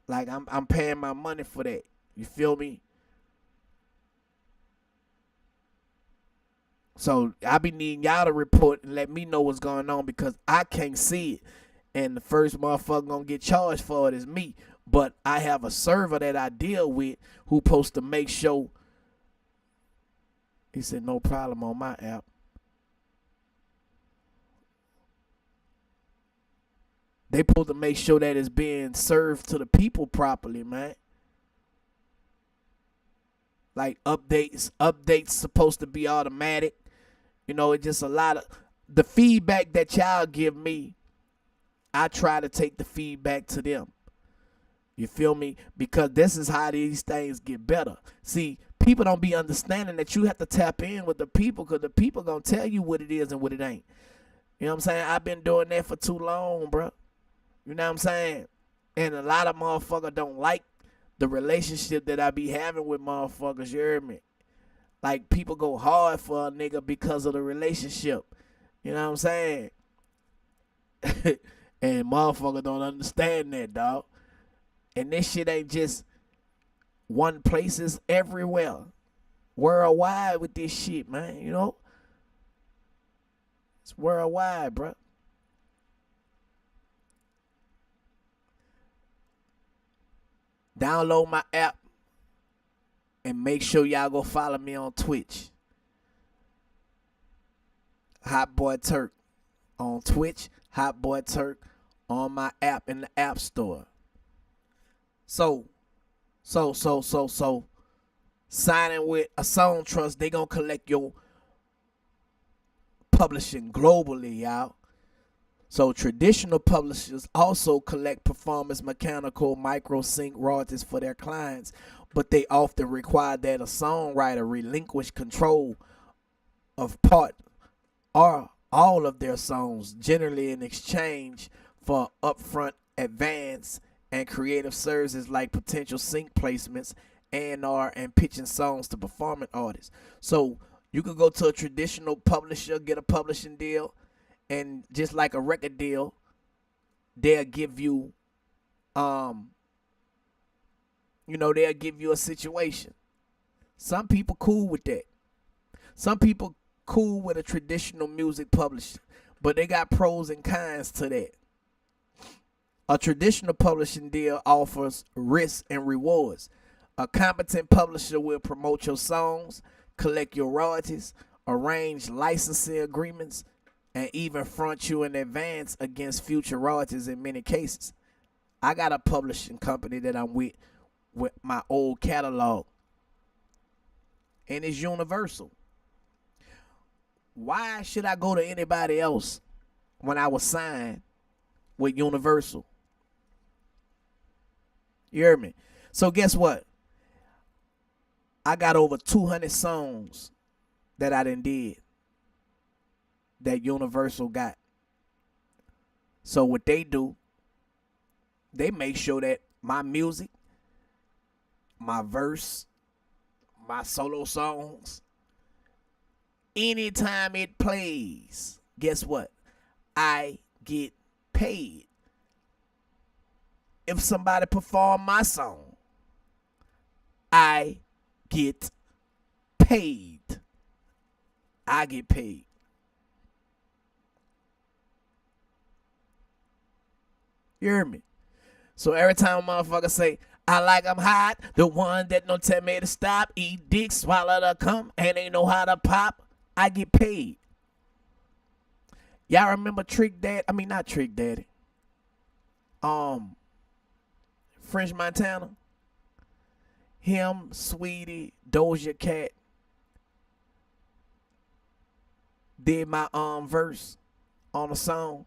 Like I'm paying my money for that. You feel me? So I be needing y'all to report and let me know what's going on because I can't see it. And the first motherfucker gonna get charged for it is me. But I have a server that I deal with who supposed to make sure. He said no problem on my app. They supposed to make sure that it's being served to the people properly, man. Like updates supposed to be automatic. You know, it's just a lot of the feedback that y'all give me. I try to take the feedback to them. You feel me? Because this is how these things get better. See, people don't be understanding that you have to tap in with the people because the people gonna tell you what it is and what it ain't. You know what I'm saying? I've been doing that for too long, bro. You know what I'm saying? And a lot of motherfuckers don't like the relationship that I be having with motherfuckers. You hear me? Like people go hard for a nigga because of the relationship. You know what I'm saying? And motherfuckers don't understand that, dog. And this shit ain't just one place, it's everywhere. Worldwide with this shit, man, you know? It's worldwide, bro. Download my app and make sure y'all go follow me on Twitch. Hot Boy Turk on Twitch. Hot Boy Turk on my app in the App Store. So, signing with a song trust, they gonna collect your publishing globally, y'all. So traditional publishers also collect performance, mechanical, micro sync royalties for their clients, but they often require that a songwriter relinquish control of part or all of their songs, generally in exchange for upfront advance and creative services like potential sync placements and pitching songs to performing artists. So you could go to a traditional publisher, get a publishing deal, and just like a record deal, they'll give you they'll give you a situation. Some people cool with that. Some people cool with a traditional music publisher, but they got pros and cons to that. A traditional publishing deal offers risks and rewards. A competent publisher will promote your songs, collect your royalties, arrange licensing agreements, and even front you in advance against future royalties in many cases. I got a publishing company that I'm with my old catalog, and it's Universal. Why should I go to anybody else when I was signed with Universal? You hear me? So guess what? I got over 200 songs that I done did that Universal got. So what they do, they make sure that my music, my verse, my solo songs, anytime it plays, guess what? I get paid. If somebody perform my song, I get paid. I get paid. You hear me? So every time a motherfucker say, I like I'm hot, the one that don't tell me to stop, eat dick, swallow the cum, and ain't know how to pop, I get paid. Y'all remember Trick Daddy? I mean, not Trick Daddy. French Montana. Him, Sweetie, Doja Cat did my verse on a song.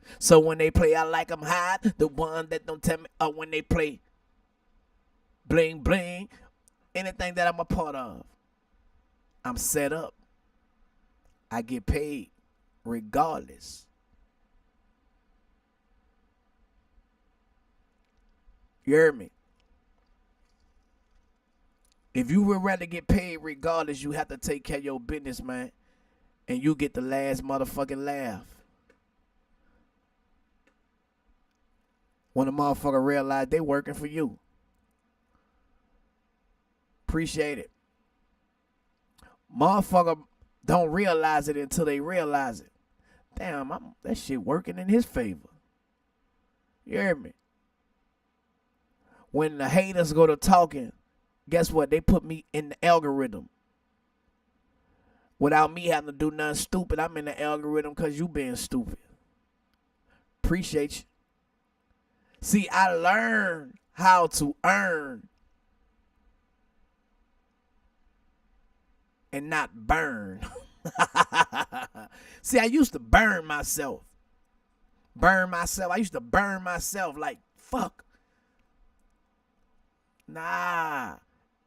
So when they play I Like 'em High, the one that don't tell me, or when they play Bling Bling, anything that I'm a part of, I'm set up. I get paid regardless. You heard me? If you would rather get paid regardless, you have to take care of your business, man. And you get the last motherfucking laugh. When a motherfucker realize they working for you. Appreciate it. Motherfucker don't realize it until they realize it. Damn, that shit working in his favor. You hear me? When the haters go to talking, guess what? They put me in the algorithm. Without me having to do nothing stupid, I'm in the algorithm because you being stupid. Appreciate you. See, I learned how to earn and not burn. See, I used to burn myself. I used to burn myself like, fuck. Nah.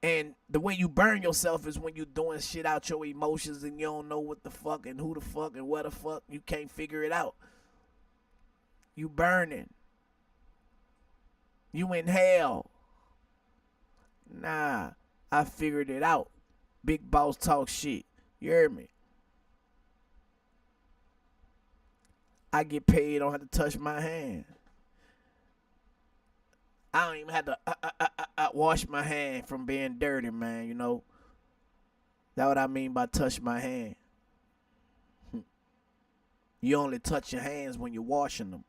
And the way you burn yourself is when you doing shit out your emotions and you don't know what the fuck and who the fuck and what the fuck. You can't figure it out. You burning. You in hell. Nah. I figured it out. Big boss talk shit. You heard me? I get paid, don't have to touch my hand. I don't even have to wash my hand from being dirty, man, you know. That's what I mean by touch my hand. You only touch your hands when you're washing them.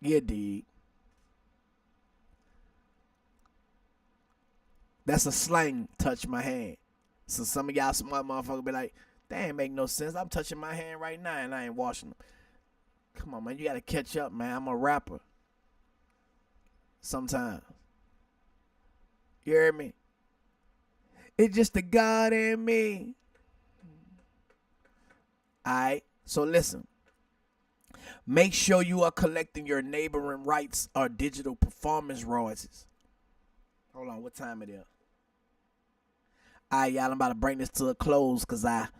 Yeah, dig. That's a slang, touch my hand. So some of y'all smart motherfuckers be like, that ain't make no sense. I'm touching my hand right now and I ain't washing them. Come on, man. You got to catch up, man. I'm a rapper. Sometimes. You hear me? It's just the God in me. All right. So listen. Make sure you are collecting your neighboring rights or digital performance royalties. Hold on. What time it is? All right, y'all. I'm about to bring this to a close because got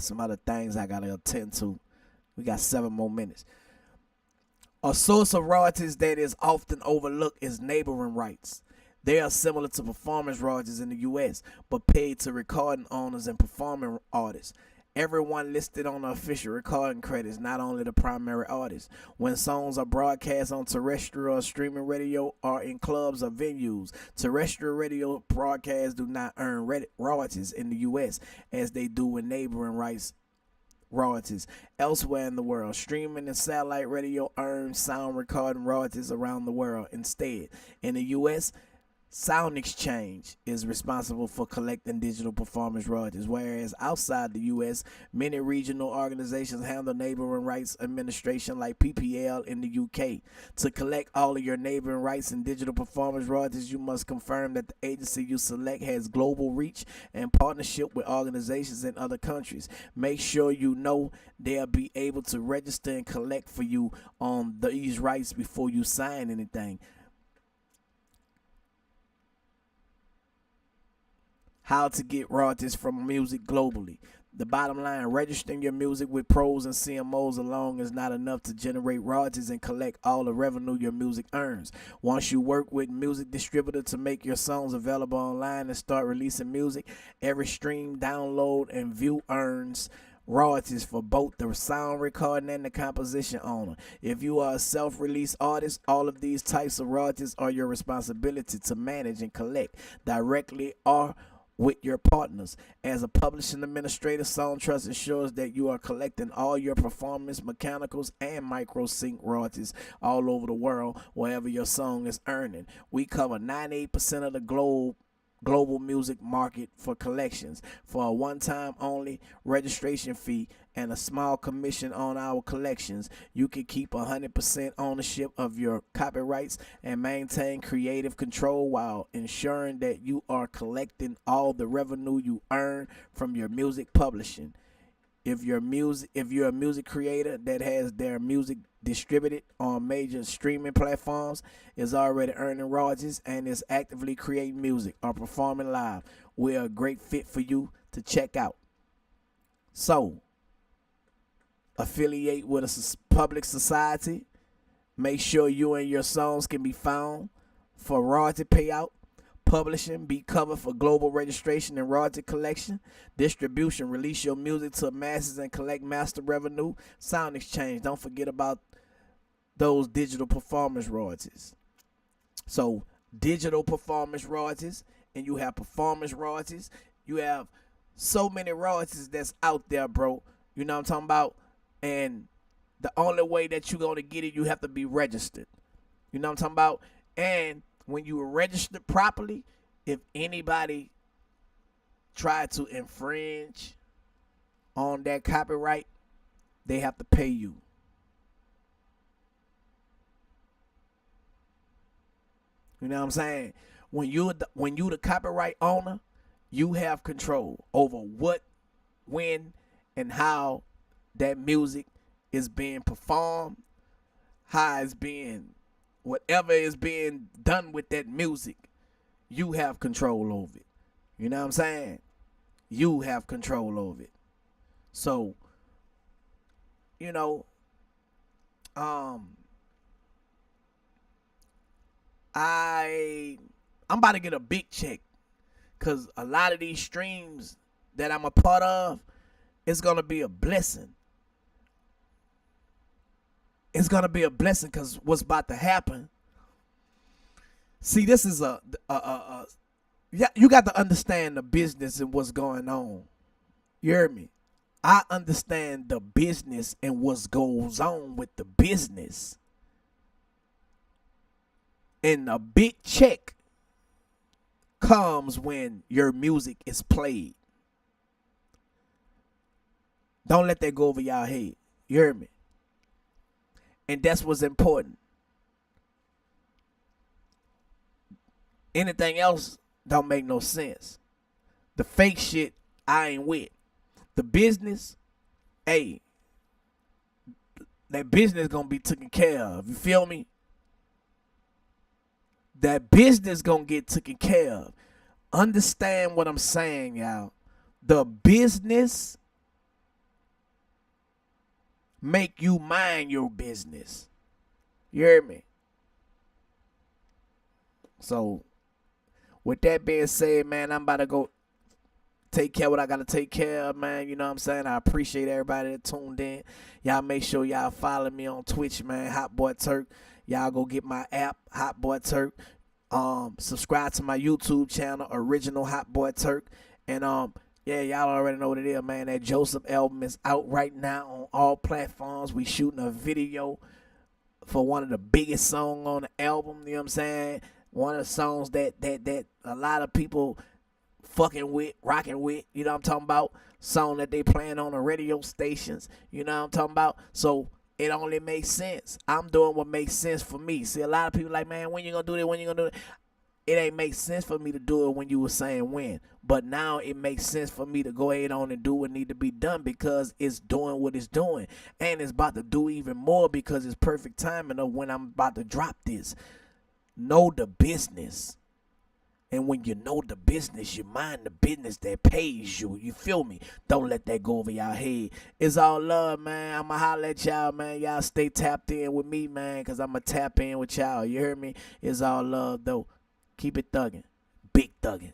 some other things I got to attend to. We got 7 more minutes. A source of royalties that is often overlooked is neighboring rights. They are similar to performance royalties in the U.S., but paid to recording owners and performing artists. Everyone listed on the official recording credits, not only the primary artist. When songs are broadcast on terrestrial or streaming radio or in clubs or venues, terrestrial radio broadcasts do not earn royalties in the U.S. as they do with neighboring rights royalties elsewhere in the world. Streaming and satellite radio earn sound recording royalties around the world. Instead, in the U.S., Sound Exchange is responsible for collecting digital performance royalties, whereas outside the U.S., many regional organizations handle neighboring rights administration like PPL in the U.K. To collect all of your neighboring rights and digital performance royalties, you must confirm that the agency you select has global reach and partnership with organizations in other countries. Make sure you know they'll be able to register and collect for you on these rights before you sign anything. How to get royalties from music globally. The bottom line, registering your music with pros and CMOs alone is not enough to generate royalties and collect all the revenue your music earns. Once you work with music distributor to make your songs available online and start releasing music, every stream, download, and view earns royalties for both the sound recording and the composition owner. If you are a self-release artist, all of these types of royalties are your responsibility to manage and collect directly or with your partners. As a publishing administrator, SongTrust ensures that you are collecting all your performance, mechanicals, and micro sync royalties all over the world, wherever your song is earning. We cover 98% of the globe global music market for collections. For a one-time only registration fee and a small commission on our collections, you can keep 100% ownership of your copyrights and maintain creative control while ensuring that you are collecting all the revenue you earn from your music publishing. If you're a music creator that has their music distributed on major streaming platforms, is already earning royalties, and is actively creating music or performing live, we're a great fit for you to check out. So, affiliate with a public society. Make sure you and your songs can be found for royalty payout. Publishing, be covered for global registration and royalty collection. Distribution, release your music to masses and collect master revenue. Sound exchange, don't forget about those digital performance royalties. So, digital performance royalties, and you have performance royalties. You have so many royalties that's out there, bro. You know what I'm talking about? And the only way that you're going to get it, you have to be registered. You know what I'm talking about? And when you are registered properly, if anybody tried to infringe on that copyright, they have to pay you. You know what I'm saying? When you the copyright owner, you have control over what, when, and how that music is being performed, how it's being, whatever is being done with that music, you have control over it. You know what I'm saying? You have control over it. So, you know, I'm about to get a big check, because a lot of these streams that I'm a part of, it's gonna be a blessing. It's gonna be a blessing, because what's about to happen. See, this is yeah, you got to understand the business and what's going on. You hear me? I understand the business and what goes on with the business. And a big check comes when your music is played. Don't let that go over y'all head. You hear me? And that's what's important. Anything else don't make no sense. The fake shit, I ain't with. The business, hey, that business gonna be taken care of. You feel me? That business gonna get taken care of. Understand what I'm saying, y'all. The business make you mind your business. You hear me? So, with that being said, man, I'm about to go take care of what I got to take care of, man. You know what I'm saying? I appreciate everybody that tuned in. Y'all make sure y'all follow me on Twitch, man, Hot Boy Turk. Y'all go get my app, Hot Boy Turk. Subscribe to my YouTube channel, Original Hot Boy Turk. And yeah, y'all already know what it is, man. That Joseph album is out right now on all platforms. We shooting a video for one of the biggest songs on the album. You know what I'm saying? One of the songs that a lot of people fucking with, rocking with. You know what I'm talking about? Song that they playing on the radio stations. You know what I'm talking about? So it only makes sense. I'm doing what makes sense for me. See, a lot of people like, man, when you gonna do that? When you gonna do it? It ain't make sense for me to do it when you were saying when. But now it makes sense for me to go ahead on and do what need to be done, because it's doing what it's doing. And it's about to do even more, because it's perfect timing of when I'm about to drop this. Know the business. And when you know the business, you mind the business that pays you. You feel me? Don't let that go over y'all head. It's all love, man. I'ma holler at y'all, man. Y'all stay tapped in with me, man, because I'ma tap in with y'all. You hear me? It's all love, though. Keep it thuggin'. Big thuggin'.